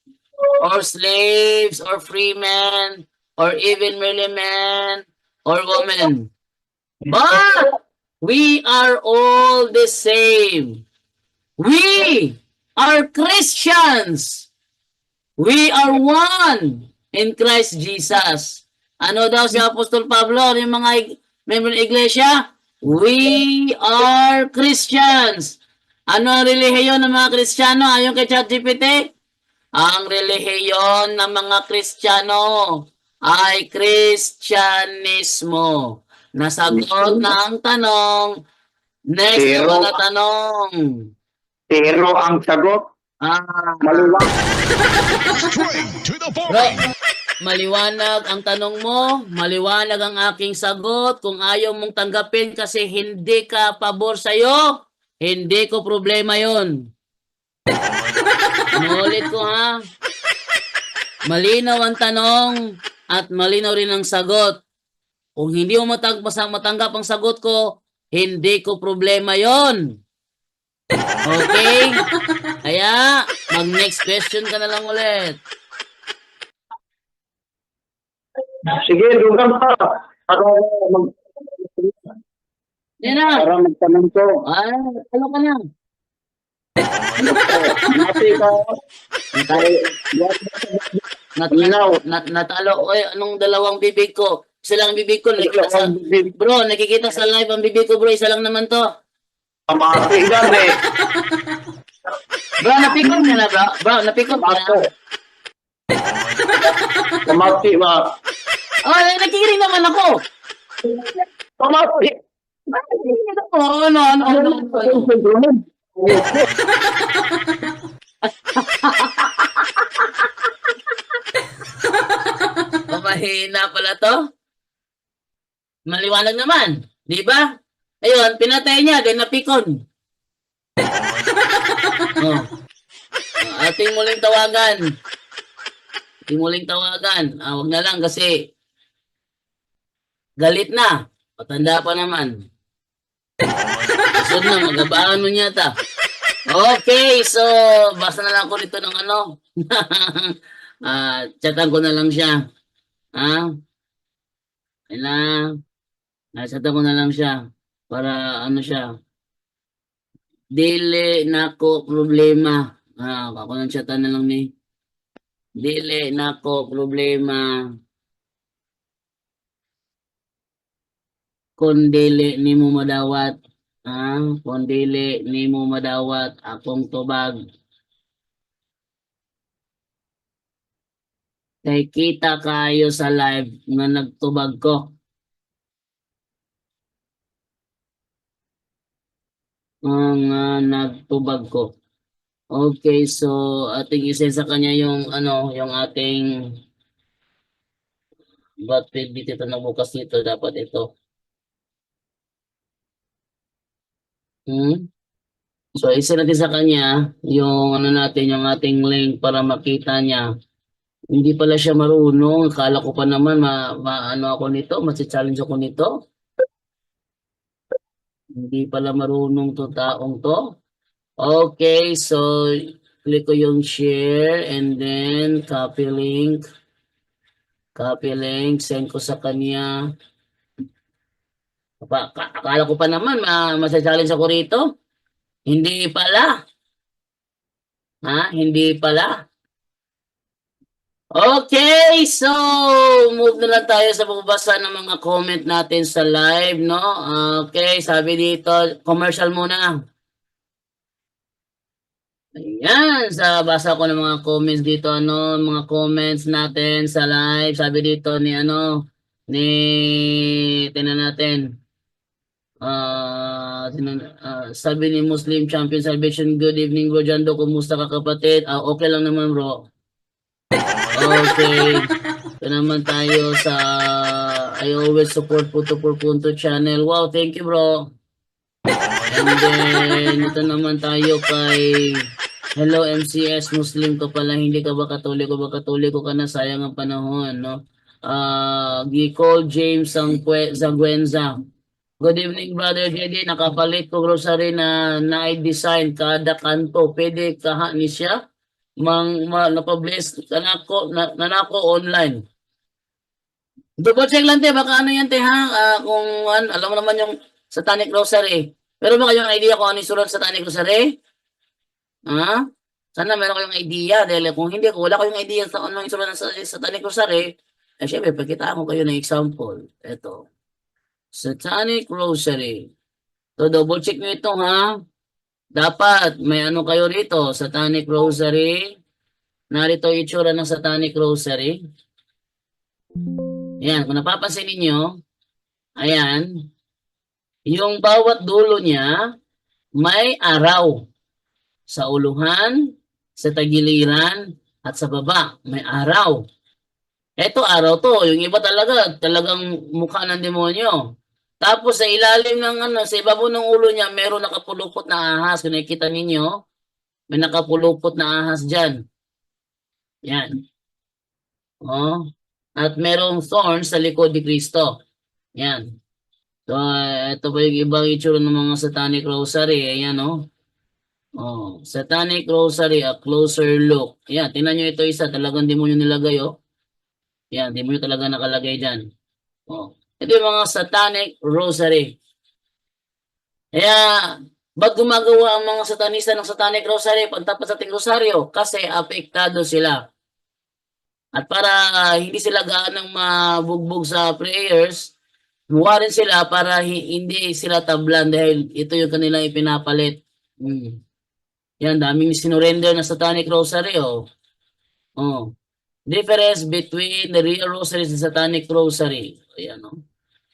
or slaves, or free men, or even merely men, or women. But we are all the same. We are Christians. We are one in Christ Jesus. Ano daw si Apostol Pablo? Ano yung mga member ng iglesia? We are Christians. Ano ang relihiyon ng mga Kristiyano ayon kay ChatGPT? Ang relihiyon ng mga Kristiyano ay Kristyanismo. Nasagot na ang tanong. Next na Pero- mga tanong. Pero ang sagot, maliwanag. Bro, maliwanag ang tanong mo, maliwanag ang aking sagot. Kung ayaw mong tanggapin kasi hindi ka pabor sa'yo, hindi ko problema yon. Ulit ko ha. Malinaw ang tanong at malinaw rin ang sagot. Kung hindi mo matanggap ang sagot ko, hindi ko problema yon. Okay? Kaya, mag-next question ka na lang ulit. Sige, lugan pa. Yan na. Para magtanong ko. Ano ka na? Mati ka. Natalo ko anong dalawang bibig ko. Isa lang ang bibig ko. Bro, nakikita sa live ang bibig ko bro. Isa lang naman to. Mati ka, eh. Bro, napikon ka na bro. Bro, napikon ka na. Mati ba? Oh, nakikinig naman ako. Mati. Nakikinig ako. Ano. Mahina pala to. Maliwanag naman. Di ba? Ayun, pinatay niya. Then napikon. Oh. Ating muling tawagan. Wag na lang kasi galit na. Patanda pa naman. Sunod na, magabaan mo niya ta. Okay, so basta na lang ko nito ng ano. Chatan ko na lang siya. Chatan ko na lang siya. Para ano siya. Dili nako problema. Ako nang chatan na lang ni. Dili nako problema. Kung dili nimo madawat, kung dili nimo madawat akong tubag. Kay kita kayo sa live nga nagtubag ko. Nagtubag ko. Okay, so ating isend sa kanya yung ano, yung ating ba't dito na bukas nito dapat ito. So isa natin sa kanya yung ano natin, yung ating link para makita niya. Hindi pala siya marunong. Akala ko pa naman ano ako nito, masi-challenge ako nito. Hindi pala marunong to taong to. Okay, so click ko yung share and then copy link, send ko sa kanya. Akala ko pa naman masa-challenge ako rito. Hindi pala. Hindi pala. Okay, Okay, so move na lang tayo sa pagbabasa ng mga comment natin sa live, no? Okay, sabi dito, commercial muna. Ayan, sa basa ko ng mga comments dito, ano, mga comments natin sa live. Sabi dito ni tingnan natin. Sabi ni Muslim Champion Salvation, good evening bro Jando, kumusta ka kapatid? Okay lang naman bro. Okay. Ito naman tayo sa I always support Puto por Punto channel. Wow, thank you bro. And then, ito naman tayo kay Hello MCS, Muslim ka pala, hindi ka ba Katoliko? Ba Katoliko ka na, sayang ang panahon, no? Gicol James Zagwenza. Good evening, Brother JD. Nakapalit ko grocery na na-design kada kanto. Pwede kaha ni siya? Napabless nanako online. Double check lang te, baka ano yan te ha? Kung alam mo naman yung Satanic Rosary. Pero ba kayong idea kung ano yung sulat sa Satanic Rosary? Ha? Sana meron kayong idea dahil kung hindi ko wala kayong idea sa ano yung sulat sa Satanic Rosary, syempre pagkita ko kayo ng example. Ito. Satanic Rosary. So double check nyo ito ha. Dapat may ano kayo rito, Satanic Rosary. Narito yung itsura ng Satanic Rosary. Ayan, kung napapansin ninyo, ayan, yung bawat dulo niya may araw. Sa uluhan, sa tagiliran, at sa baba, may araw. Ito araw to, yung iba talagang mukha ng demonyo. Tapos sa ilalim ng sa ibabaw ng ulo niya, meron nakapulupot na ahas. Kung nakikita ninyo, may nakapulupot na ahas dyan. Yan. Oh. At merong thorns sa likod ni Kristo. Yan. So, ito pa yung ibang itsura ng mga Satanic Rosary. Ayan, oh. Oh, Satanic Rosary, a closer look. Ayan, tingnan nyo ito isa. Talagang demonyo nilagay, oh. Ayan, demonyo talaga nakalagay dyan. Oh. Ito yung mga Satanic Rosary. Kaya, ba't gumagawa ang mga satanista ng Satanic Rosary pagtapos sa ating rosaryo? Kasi apektado sila. At para hindi sila gaanang mabugbog sa prayers, gumawa rin sila para hindi sila tablan dahil ito yung kanilang ipinapalit. Yan, daming sinurrender na Satanic Rosary, oh. Oh. Difference between the real rosary and Satanic Rosary. Ayan, oh.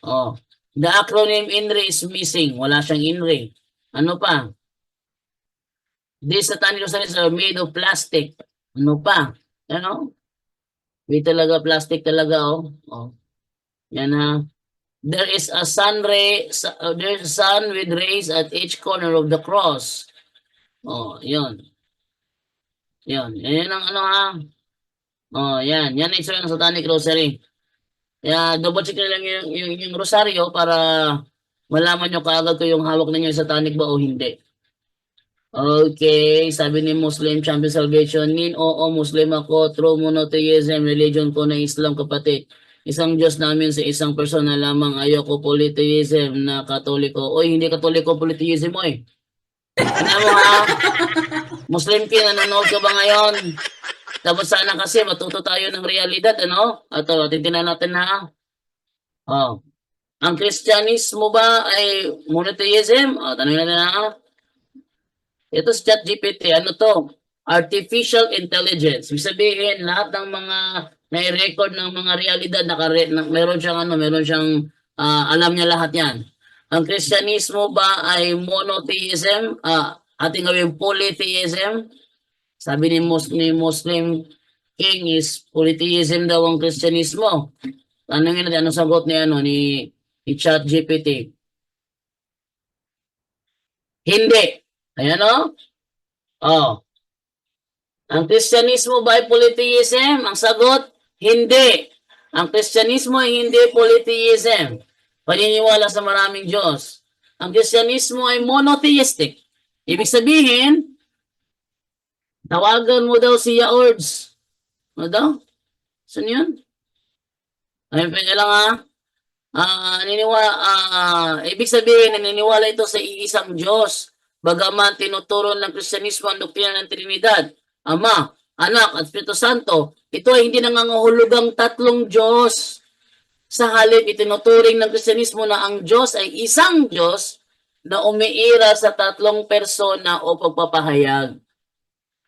Oh. The acronym INRI is missing. Wala siyang INRI. Ano pa? These Satanic Rosaries are made of plastic. Ano pa? Ano? May talaga plastic talaga, oh. Oh. Yan ha. There is a there's a sun with rays at each corner of the cross. Oh, yun. Yan. Yan ang ano ha. Oh, yan. Yan ang isura ng Satanic Rosary. Kaya double check na lang yung rosaryo para malaman nyo kaagad ko yung hawak ninyo yung Satanic ba o hindi. Okay, sabi ni Muslim Champion Salvation, oo, Muslim ako, true monotheism, religion ko na Islam kapatid. Isang Diyos namin sa isang persona lamang, ayoko polytheism na Katoliko. Oy, hindi Katoliko, polytheism mo eh. Ano mo ha? Muslim kin, nanonood ka ba ngayon? Tapos sana kasi matuto tayo ng realidad, ano? Ito, titignan natin ha. Oh. Ang Kristyanismo ba ay monotheism? Tanongin natin ha. Ito sa ChatGPT, ano to? Artificial intelligence. Ibig sabihin, lahat ng mga nai-record ng mga realidad, meron siyang alam niya lahat yan. Ang Kristyanismo ba ay monotheism? Ating gawin polytheism? Sabi ni Muslim King is polytheism daw ang Kristyanismo. Tanungin natin, anong sagot ni ChatGPT? Hindi. Ayan o. Oh. Ang Kristyanismo ba ay polytheism? Ang sagot, hindi. Ang Kristyanismo ay hindi polytheism. Paniniwala sa maraming Diyos. Ang Kristyanismo ay monotheistic. Ibig sabihin, tawagan mo daw si Yaords. Ano daw? Saan yun? Ayun, pwede lang ha. Ibig sabihin, naniniwala ito sa iisang Diyos. Bagaman tinuturo ng Kristyanismo ang doktrina ng Trinidad, Ama, Anak, at Espiritu Santo, Ito ay hindi nangangahulugang tatlong Diyos. Sa halip, itinuturing ng Kristyanismo na ang Diyos ay isang Diyos na umiira sa tatlong persona o pagpapahayag.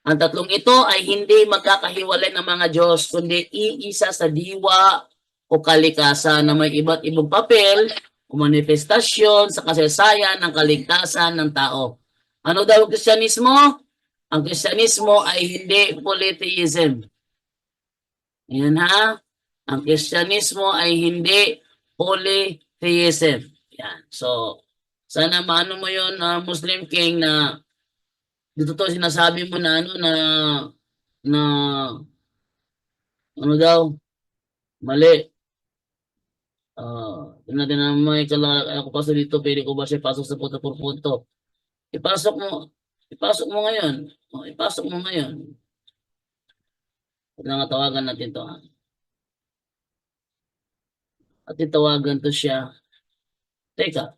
Ang tatlong ito ay hindi magkakahiwalay ng mga Diyos, kundi iisa sa diwa o kalikasan na may iba't ibang papel o manifestasyon sa kasaysayan ng kaligtasan ng tao. Ano daw ang Kristyanismo? Ang Kristyanismo ay hindi polytheism. Yan ha. Ang Kristyanismo ay hindi polytheism. Yan. So, sana maano mo yun, Muslim King, na dito to sinasabi mo na na ano daw, mali. Tingnan natin na may ako pasok dito, pwede ko ba siya pasok sa punto por punto? Ipasok mo, ipasok mo ngayon. Ipasok mo ngayon. Tawagan natin to, ha. At itawagan to siya. Teka,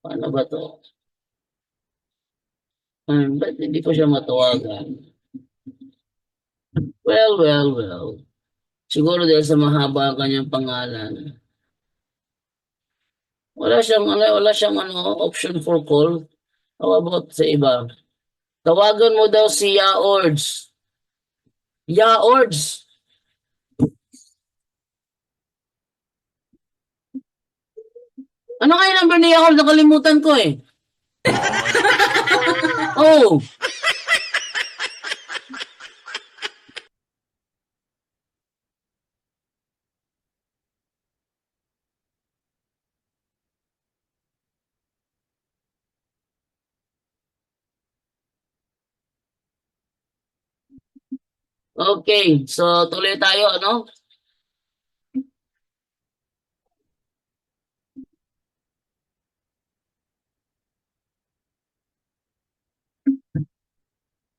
paano ba to? Ba't hindi ko siya matawagan? Well. Siguro dahil sa mahaba ang kanyang pangalan. Wala siyang option for call. How about sa iba? Tawagan mo daw si Yaords. Yaords! Ano kaya number ni Yaords? Nakalimutan ko eh. Oh! Okay, so tuloy tayo, ano?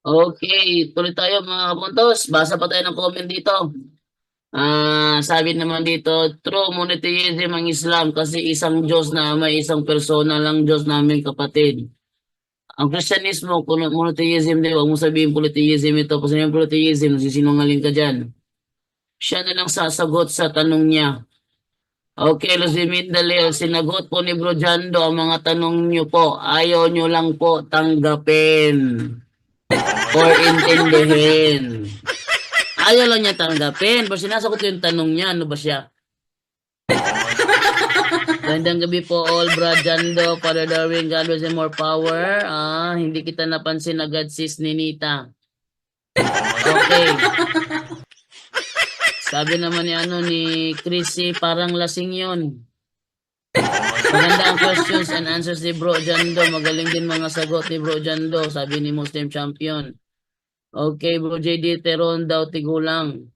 Okay, tuloy tayo mga kapuntos. Basa pa tayo ng comment dito. Sabi naman dito, true monotheism ang Islam kasi isang Diyos na may isang persona lang Diyos namin kapatid. Ang Kristyanismo, monotheism, di ba? Huwag mo sabihin polytheism ito. Kasi yung polytheism, sisinungaling ka dyan. Siya na lang sasagot sa tanong niya. Okay, Lucy Mindaleo, sinagot po ni Bro Jando ang mga tanong niyo po. Ayaw niyo lang po tanggapin or intindihin. Ayaw lang niya tanggapin. Pero sinasagot yung tanong niya, ano ba siya? Gandang gabi po all, Bro Jando, Father Darwin, God bless and more power. Hindi kita napansin agad, sis Ninita. Okay. Sabi naman ni Chrissy, parang lasing yun. Maganda ang questions and answers ni Bro Jando. Magaling din mga sagot ni Bro Jando, sabi ni Muslim Champion. Okay, Bro JD, Teron daw tigulang.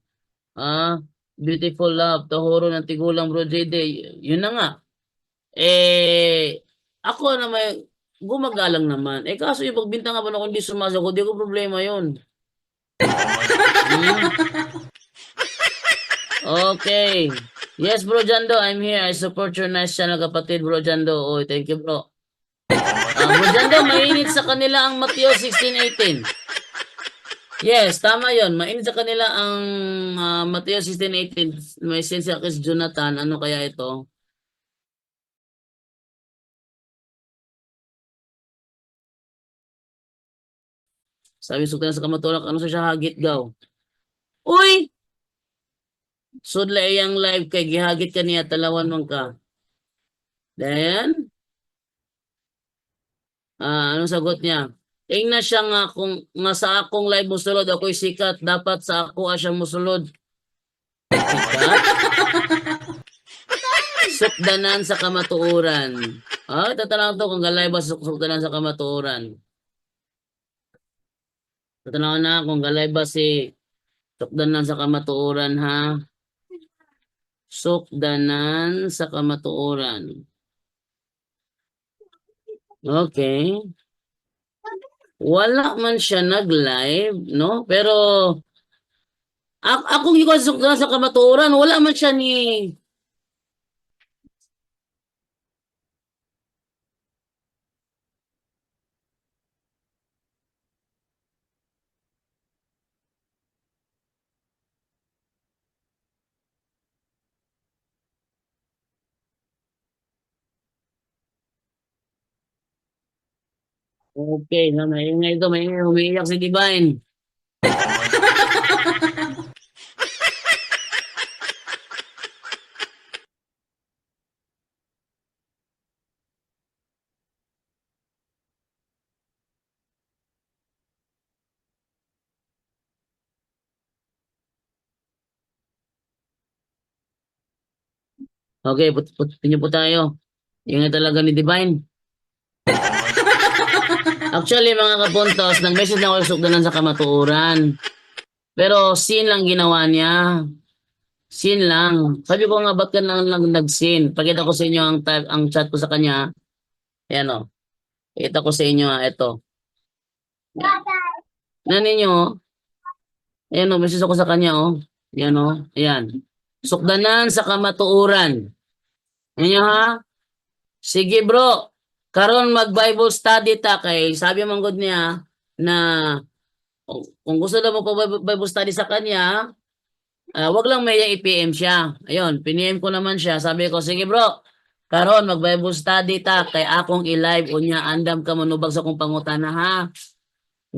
Beautiful love, tahuro ng tigulang, Bro JD. Yun na nga. Ako na may gumagalang naman. Kaso yung pagbintangan pa ako hindi sumasagot, di ko problema yun. Okay. Yes, Bro Jando, I'm here. I support your nice channel, kapatid, Bro Jando. Oh, thank you, bro. Bro Jando, mainit sa kanila ang Mateo 16:18. Yes, tama yon. Mainit sa kanila ang Mateo 16:18. May sense sa kay Jonathan. Ano kaya ito? Sabi suktan sa kamatulak, ano sa siya hagit gaw? Uy! Sudla iyang live kay gihagit ka niya, talawan mong ka. Then, anong sagot niya? Ingna siya nga kung nga sa akong live musulod, ako'y sikat, dapat sa ako siya musulod. Sikat? Sukdanan sa kamatuuran. Tatanong to kung galay ba sukdanan sa kamatuuran. Tatanong na kung galay ba si sukdanan sa kamatuuran, ha? Sukdanan sa kamatuoran. Okay. Wala man siya nag-live, no? Pero akong yung sukdanan sa kamatuoran, wala man siya ni Okay, na maingay ito, maingay, umiiyak si Divine. Okay, pinyo po tayo. Ingay talaga ni Divine. Actually, mga kapuntos, nag-message na ako yung sugdanan sa kamatuuran. Pero sin lang ginawa niya. Sin lang. Sabi ko nga, ba't ka lang nag-sin? Pakita ko sa inyo ang chat ko sa kanya. Ayan o. Pakita ko sa inyo, ito. Na ninyo, ayan o, message ako sa kanya o. Ayan o, ayan. Sukdanan sa kamatuuran. Ayan nyo ha? Sige bro, karon mag-Bible study ta kay sabi man gud niya na kung gusto daw mo pa Bible study sa kanya, wag lang may i-PM siya. Ayun, piniem ko naman siya. Sabi ko, sige bro, karon mag-Bible study ta kay akong i-live unya andam ka manubag sa kong pangutana ha.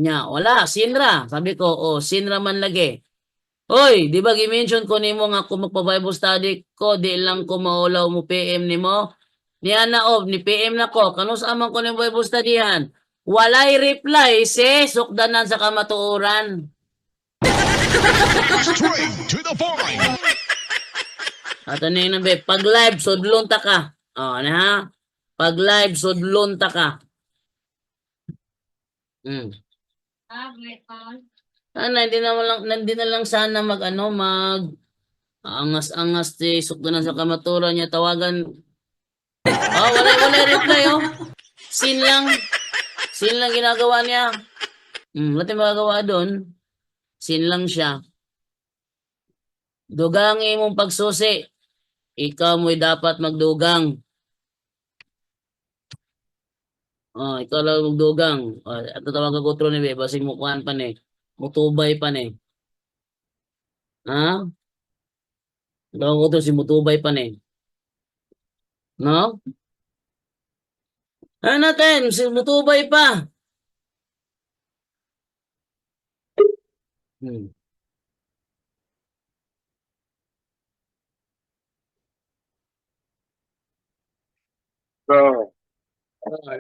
Nya, wala, sinra. Sabi ko, oh, sinra man lagi. Hoy, di ba gi-mention ko nimo nga kung magpa-Bible study ko, di lang ko maulaw mo PM nimo. Niya na ni PM na ko, kanus amang ko ng Bible studyhan. Walay reply, sukdanan sa kamatuoran. Straight to the point. At ano yun, pag live, sudlon ta ka. O, ha? Pag live, sudlon ta ka. Hindi na lang sana mag angas-angas sukdanan sa kamatuoran niya tawagan. Oh, wala reply oh. Sin lang ginagawa niya. Wala tayong magagawa doon. Sin lang siya. Dugang imong pagsusi. Ikaw mo'y dapat magdugang. Oh, ikaw lang magdugang. Oh, at tawagan ko tro ni be, basig mo kuan pa ni. Mutubay pa ni. Ha? Tawagan ko tro si mutubay pa ni. No? Ano natin? Si mutubay pa. So,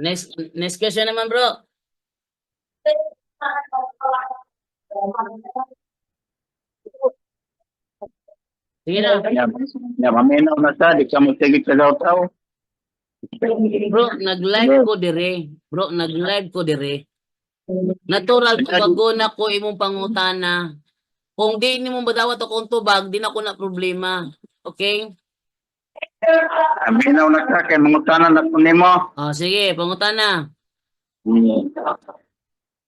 Next question naman bro. Sige na. maminaw na sa, di ka mo tigit sa daw-taw. Bro, nag-live ko dire. Natural ko paguna ko imong pangutana. Kung di nimo madawat akong tubag, di na ko na problema. Okay? Maminaw na sa, kay mangutanan na po nimo. Oh, sige, pangutana.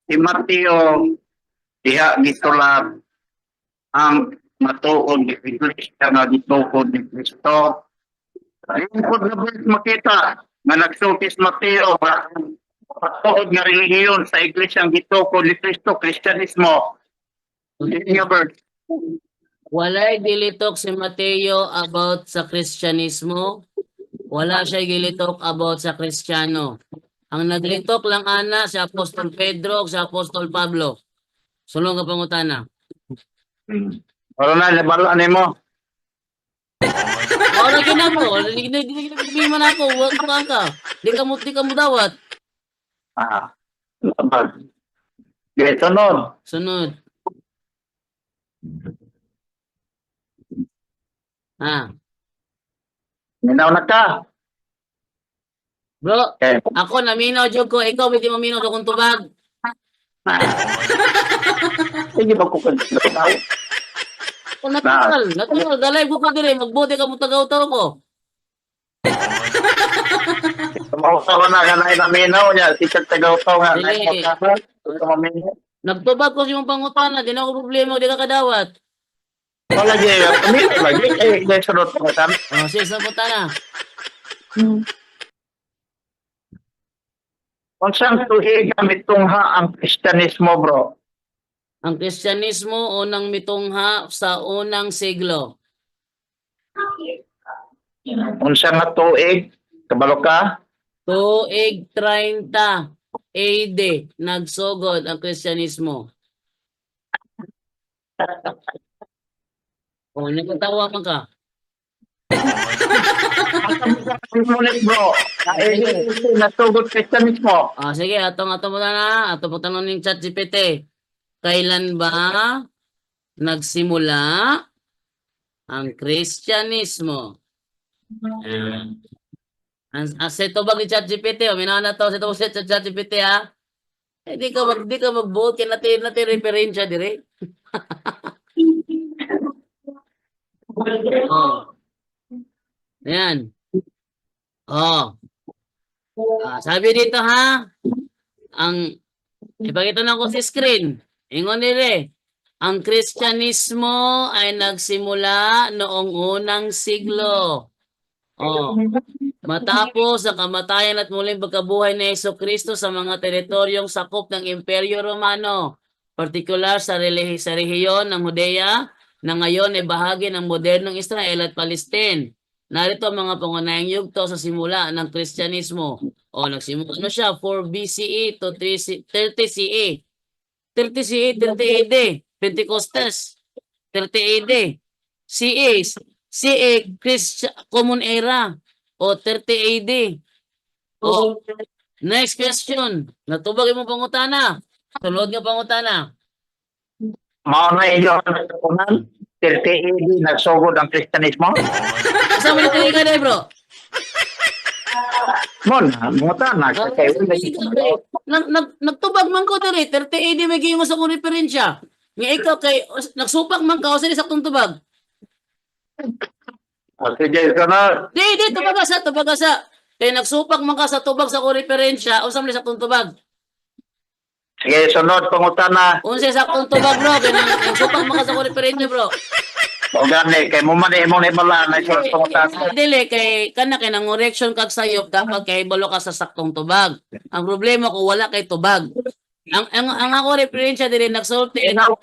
Si Mateo, diha gitulat ang matuod ni Kristo na gituod ni Kristo. Ayun po na ba makita nga nagsultis Mateo matuod nga relihiyon sa iglesyang gituod ni Kristo, Kristyanismo. Hindi nga Bert. Walay dilitok si Mateo about sa Kristyanismo. Wala siya gilitok about sa Kristiyano. Ang naglitok lang ana si Apostol Pedro o si Apostol Pablo. Sulong ka pangutana. Wala na, labalaan mo. Ora gina mo, di man ako, wag ka. Di ka mo dawat. Labas. Okay, sunod. Sunod. Minaw na ka. Bro, Okay. ako naminaw jud ko, ikaw hindi maminaw sa kong tubag. Sige ba ko daw-taw? O natural, dalay ko ka dire, magbuti ka mo tagaw-taw ko. Tumaw-taw na ka na minaw niya. Sikat tagaw-taw nga. Dili. Nagtubag ko sa imong pangutana, di na ako problema, di ka kadawat. Wala niya. Minaw lagi. Eh, sunod pa ka. Oh, sige, sa putana. Kung saan tuhi gamit tungha ang Kristyanismo, bro? Ang Kristyanismo unang mitungha sa unang siglo. Kung saan nga tuig, kabalo ka? Tuig 30. AD nagsugod ang Kristyanismo? O, nagkatawa man ka. Ulit bro, nasugod Kristiyanismo. Sige, atong mo na. Atong po tanong ng ChatGPT. Kailan ba nagsimula ang Kristyanismo? Sa tubag ni ChatGPT, minaw na to, sa tubag sa ChatGPT ha. Di ka mag-vote, kaya natin referensya dire. Oh. Ayan. Oh. Sabi dito ha, ipakita na ko sa screen. Ingon dire, ang Kristyanismo ay nagsimula noong unang siglo. Oh. Matapos ang kamatayan at muling pagkabuhay ni Jesucristo sa mga teritoryong sakop ng Imperyo Romano, partikular sa rehiyon ng Judea na ngayon ay bahagi ng modernong Israel at Palestine. Narito ang mga pangunahing yugto sa simula ng Kristyanismo. Nagsimula siya 4 BCE to 30 CE. 30 CE, 30 AD, Pentecostes, 30 AD, CE, Common Era, 30 AD. Next question. Natubag mo pangutana. Sulod nga pangutana. Mao na iyo ang 30 AD nagsugod ang Kristiyanismo. Kasama na tayo ka bro. Mon, muta na kay Nagtubag man ko diri, 30 AD may giyo sa kong referensya. Nga ikaw kay nagsupak man ka o sa saktong tubag. sige sana. Di, tubag sa. Kay nagsupak man ka sa tubag sa kong referensya o sa saktong tubag. Sige, sunod pangutana. Unsa saktong tubag bro, kay nagsupak man ka sa kong referensya bro. O gani kay mo man imong ibala na sunod pangutana. Dili kay nang correction kag sayop dapat kay balo ka sa saktong tubag. Ang problema ko wala kay tubag. Ang ako referensya dili nagsulti Ina ko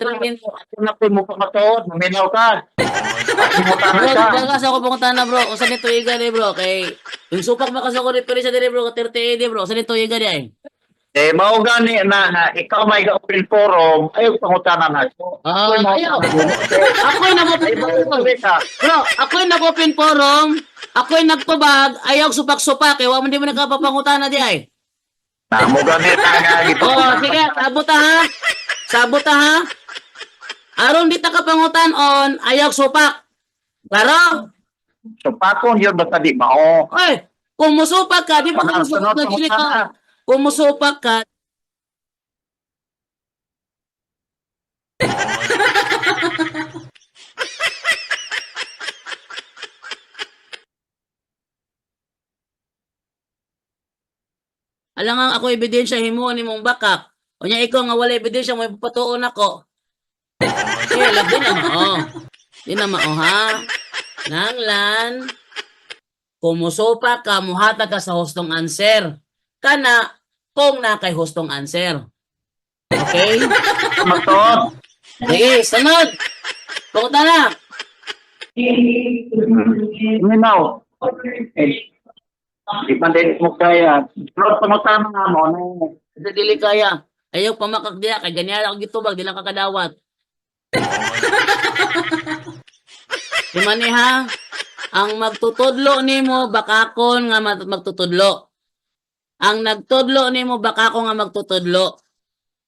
mo pa matuod, minaw ka. Pangutana bro, ka. bagas ako pangutana bro. Unsa nito iga ni bro kay yung supak man ka sa ko referensya dili bro 30 AD bro. Unsa nito iga di ay? Mao gani na ikaw may open forum, ay pangutana na. Ayaw. Ako'y nag-open forum. Bro, ako'y nag-open forum. Ako'y nagtubag. Ayaw supak-supak. Kaya hindi mo nagkapapangutana di ay. Mo gani nga Sige. Sabot ha. Aron di ta kapangutan-on, ayaw supak. Klaro? So pakon yun basta di mao. Oy, kung musupak ka, di ba ka musupak na dili ka? Kung musupak ka, alangang ako ebidensya himuon nimong bakak. O niya ikaw nga wala ebidensya mo ipatuon ako. Lab din na mao. Di na mao ha. Nanglan. Kumusopa ka, muhata ka sa hustong answer. Kana kung na kay hustong answer. Okay? Matot. Sige, sunod. Punta na. Minaw. Di pa din mo kaya. Pero pangutana nga mo na. Sa dili kaya. Ayaw pamakak diya. Kaya ganyan ako gitubag. Di lang kakadawat. Di mani ha. Ang magtutudlo nimo bakakon nga magtutudlo. Ang nagtudlo nimo bakako nga magtutudlo.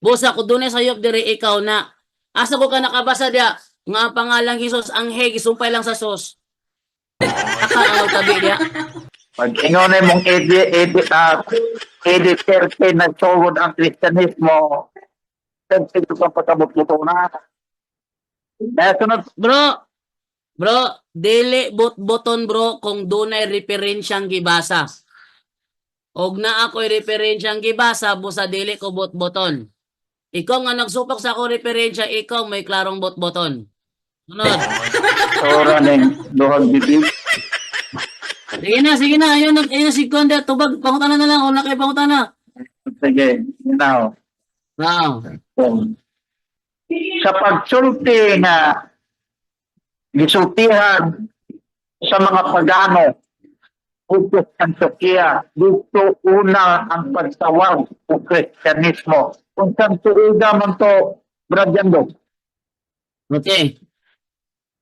Busa ko dunay sayop diri ikaw na. Asa ko ka nakabasa dia nga ang pangalang Hesus ang gisumpay lang sa sos. Aka ang tabi dia. Pag ingon na mong edit 30 nagsugod ang Kristiyanismo, kasi ito kang patabot nito na. Dahil sunod, Bro, dili boton bro kung dunay referensyang gibasa. Og na ako'y referensyang gibasa, busa dili ko boton. Ikaw nga nagsupak sa ako referensya, ikaw may klarong boton. Sunod. sora ng duhag bibig. Sige na. Ayun na sekunde. Tubag, pangutana na lang. Wala kayo pangutana. Sige, now. Wow. Sa pagsulti na gisultihan sa mga pagano Upos Antioquia. Dito una ang pagtawag o Kristyanismo. Kung saan tuuga man to, Brad Jando. Okay.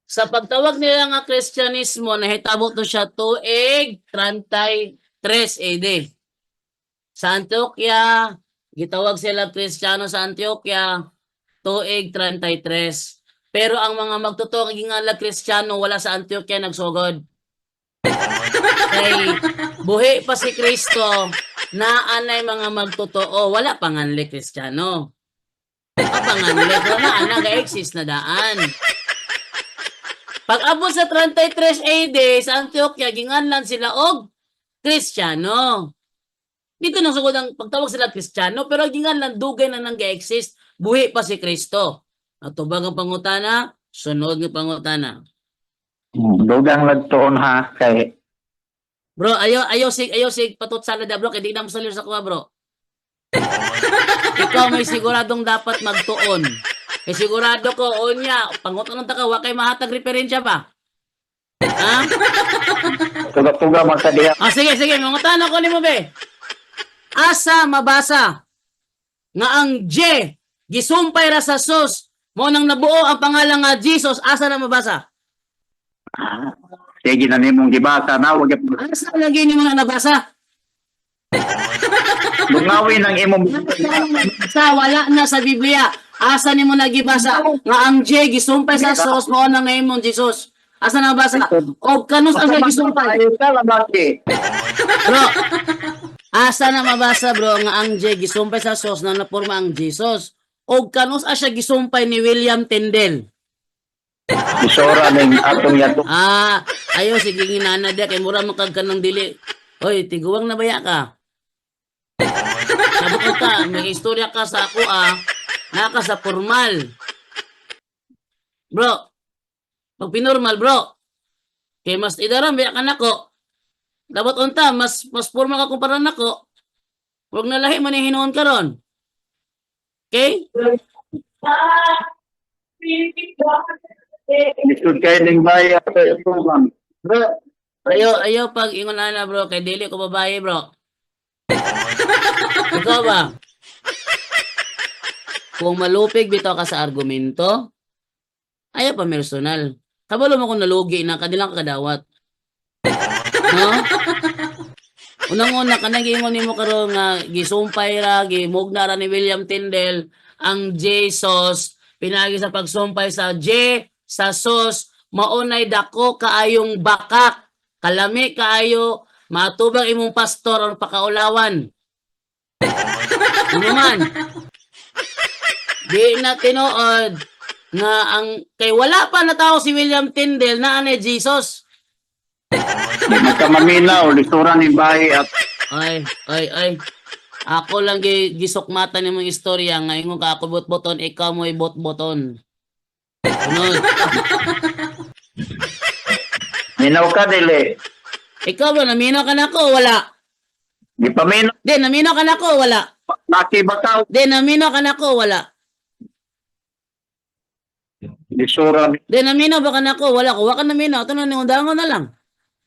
Sa pagtawag nila nga Kristyanismo, nahitabo to siya tuig 33 AD. Sa Antioquia, gitawag sila Kristiyano sa Antioquia, tuig 33. Pero ang mga magtotoo nga Kristiyano wala sa Antioquia nagsugod. Kay buhi pa si Kristo, naanay mga magtotoo, wala panganli Kristiyano. Panganli, wala na, ga-exist na daan. Pag abot sa 33 AD sa Antioquia, ginganlan sila og Kristiyano. Dito nang sugod ang pagtawag sila Kristiyano, pero ginganlan dugay na nang ga-exist, buhi pa si Kristo. Atubag ang pangutana, sunod ng pangutana. Dugang nagtuon ha, kay Bro, ayaw sig patot salad bro, kay di na mo salir sa kuha bro. Ikaw may siguradong dapat magtuon. Kay sigurado ko, unya, pangutan ng taka, wa kay mahatag referensya pa. Ha? tuga-tuga magkadiha. Sige, mga tanong ko ni mo, be. Asa mabasa nga ang J, gisumpay ra sa sus, mo nang nabuo ang pangalan nga Jesus, asa na mabasa? Sige na nimong gibasa na, wag Asa lagi ni mga nabasa? lungawin ang imong Sa wala na sa Biblia. Asa ni mo nagibasa nga ang J, gisumpay sa sus, mo nang naimong Jesus. Asa na mabasa? O kanus ang gisumpay? Bro, asa na mabasa bro nga ang J gisumpay sa sos na naporma ang Jesus? O kanus asya gisumpay ni William Tyndale? isora ning atong yato. Ayo sige ginana dia kay mura makag kanang dili. Hoy, tiguwang na baya ka. Sabi ko ka, may istorya ka sa ako naka sa formal. Bro, pag pinormal bro, kay mas idaram baya ka nako. Dapat unta, mas formal ka kumpara nako. Huwag na lahi man hinuon karon. Okay? Lisod kayo ning baya sa ituman. Bro, Ayaw pag ingon na bro, kay dili ko babae bro. Ikaw ba? Kung malupig bitaw ka sa argumento, ayaw pa personal. Kabalo mo kung nalugi na, kadilang kadawat. No? Unang-una ka nag-ingon nimo karon nga gisumpay ra, gimugna ra ni William Tyndale ang Jesus, pinagi sa pagsumpay sa J, sa sos, maunay dako kaayong bakak, kalami kaayo, matubang imong pastor or pakaulawan. Ano man? Di na tinuod nga ang kay wala pa na tao si William Tyndale na anay Jesus. di magkamaminaw, lisura ning baya at Ay. Ako lang gisukmatan ni mong istorya nga ingon ka ako bot-boton, ikaw mo'y bot-boton. Sunod. minaw ka dili. Ikaw ba, naminaw ka na ko? Wala. Di pa minaw, Di, naminaw ka na ko? Wala. nakibakaw, Di, naminaw ka na ko? Wala. lisura Di, naminaw ba ka na ko? Wala ko. Wala ka naminaw. Ito na, ningundangon na lang.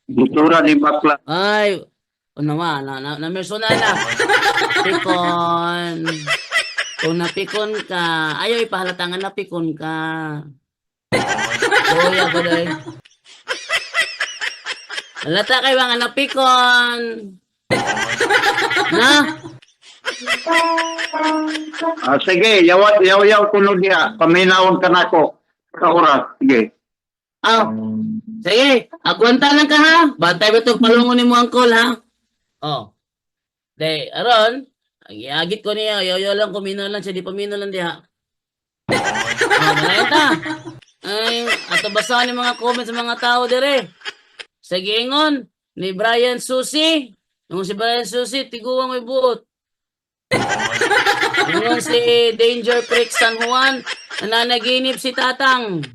ni bakla. Ay, ano ba, na-personal na. Pikon. Kung napikon ka, ayaw ipahalatangan napikon ka. Kuya ko doy. Halata kayo mga napikon. Na? Sige, yaw kuno diha, paminawon ka nako. Sa oras, sige. Sige, agwanta lang ka ha. Bantay ba itong palungon ni mo ang call ha? De, aron. Agit ko niya, yoyo lang, kumino lang siya, di pamino lang diha. Malayan ta. Ay, ato basahan yung mga comments sa mga tao dire. Sa giingon, ni Brian Susi. Nung si Brian Susi, tiguang may buot. Ingon si Danger Freak San Juan, nananaginip si Tatang.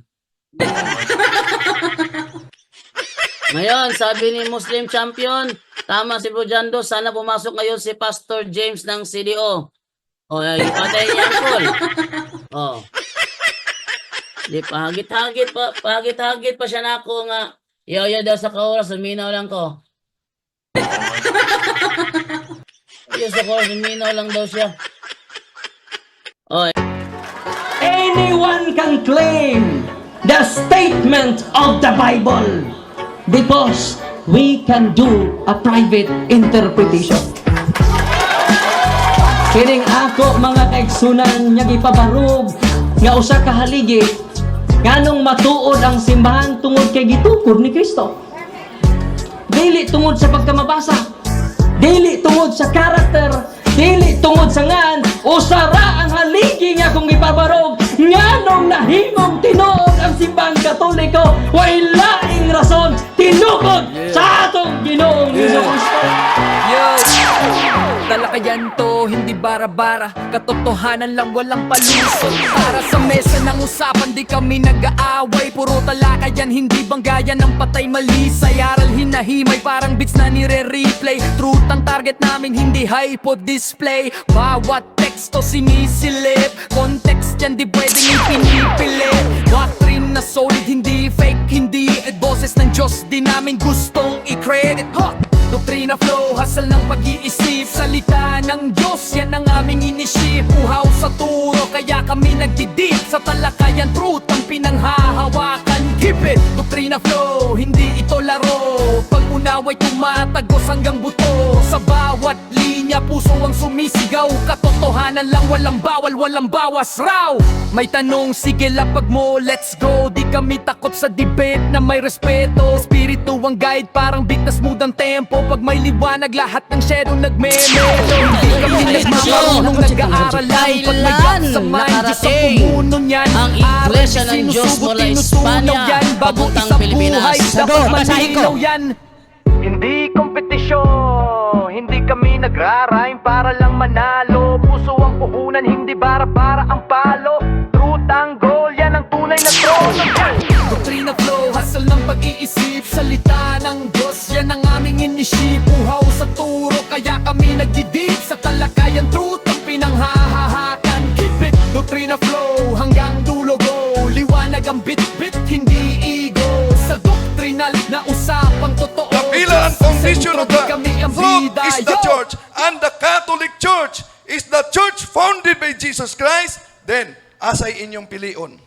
Ngayon, sabi ni Muslim Champion, tama si Bro Jando, sana pumasok ngayon si Pastor James ng CDO. Ipatay niya ang call. Di pahagit-hagit pa siya na ako nga. Yaw daw sa kauras, suminaw lang ko. Yes ako, luminaw lang daw siya. Oh, Anyone can claim the statement of the Bible because we can do a private interpretation. Kining ako mga kaigsunan nga gipabarog nga usa ka haligi nganong matuod ang simbahan tungod kay gitukod ni Kristo. Dili tungod sa pagkamabasa, dili tungod sa karakter, dili tungod sa ngan usara ang haligi nga kung gipabarog nganong nahimong tinuod ang simbahan Katoliko way laing rason tinukod sa atong Ginoong Hesus Kristo. Yo! Talakayan to, hindi bara-bara, katotohanan lang walang palusot. Para sa mesa ng usapan, di kami nag-aaway. Puro talakayan, hindi banggayan ng patay malisay. Aral hinahimay, parang beats na nire-replay. Truth ang target namin, hindi hypo display. Bawat teksto sinisilip, context yan di pwedeng ipinipilit. Doctrine na solid, hindi fake, hindi boses ng Diyos, di namin gustong i-credit. Doktrina flow, hasal ng pag-iisip. Salita ng Diyos, yan ang aming inisip. Uhaw sa turo, kaya kami nagdidip. Sa talakayan, truth ang pinanghahawakan. Keep it! Doktrina flow, hindi ito laro. Pag-unaway tumatagos hanggang buto. Sa bawat linya, puso ang sumisigaw. Katotohanan lang, walang bawal, walang bawas raw. May tanong, sige lapag mo, let's go. Di kami takot sa debate na may respeto. Spirito ang guide, parang beat na smooth ang tempo. Pag may liwanag, lahat ng shadow nagme-medo. Hindi kami nagmamarunong nag-aaral lang. Pag may gap sa mind, Diyos ang pumuno niyan. ang iglesia ng Diyos mula Espanya papuntang Pilipinas. Dapat malinaw yan. Hindi kompetisyon, hindi kami nagrarime para lang manalo. Puso ang puhunan, hindi bara-bara ang palo. Truth ang goal, yan ang tunay na trono. Doktrina flow, hasal ng pag-iisip. Salita ng Diyos, yan ang aming inisip. Uhaw sa turo, kaya kami nagdidip. Sa talakayan, truth ang pinanghahahakan. Keep it, doktrina flow, hanggang dulo go. Liwanag ang bit-bit, hindi ego. Sa doktrinal na usapang totoo. The pillar and foundation of the Kami ang truth bida. is the Yo! church, and the Catholic Church is the church founded by Jesus Christ. Then, asay inyong pilion.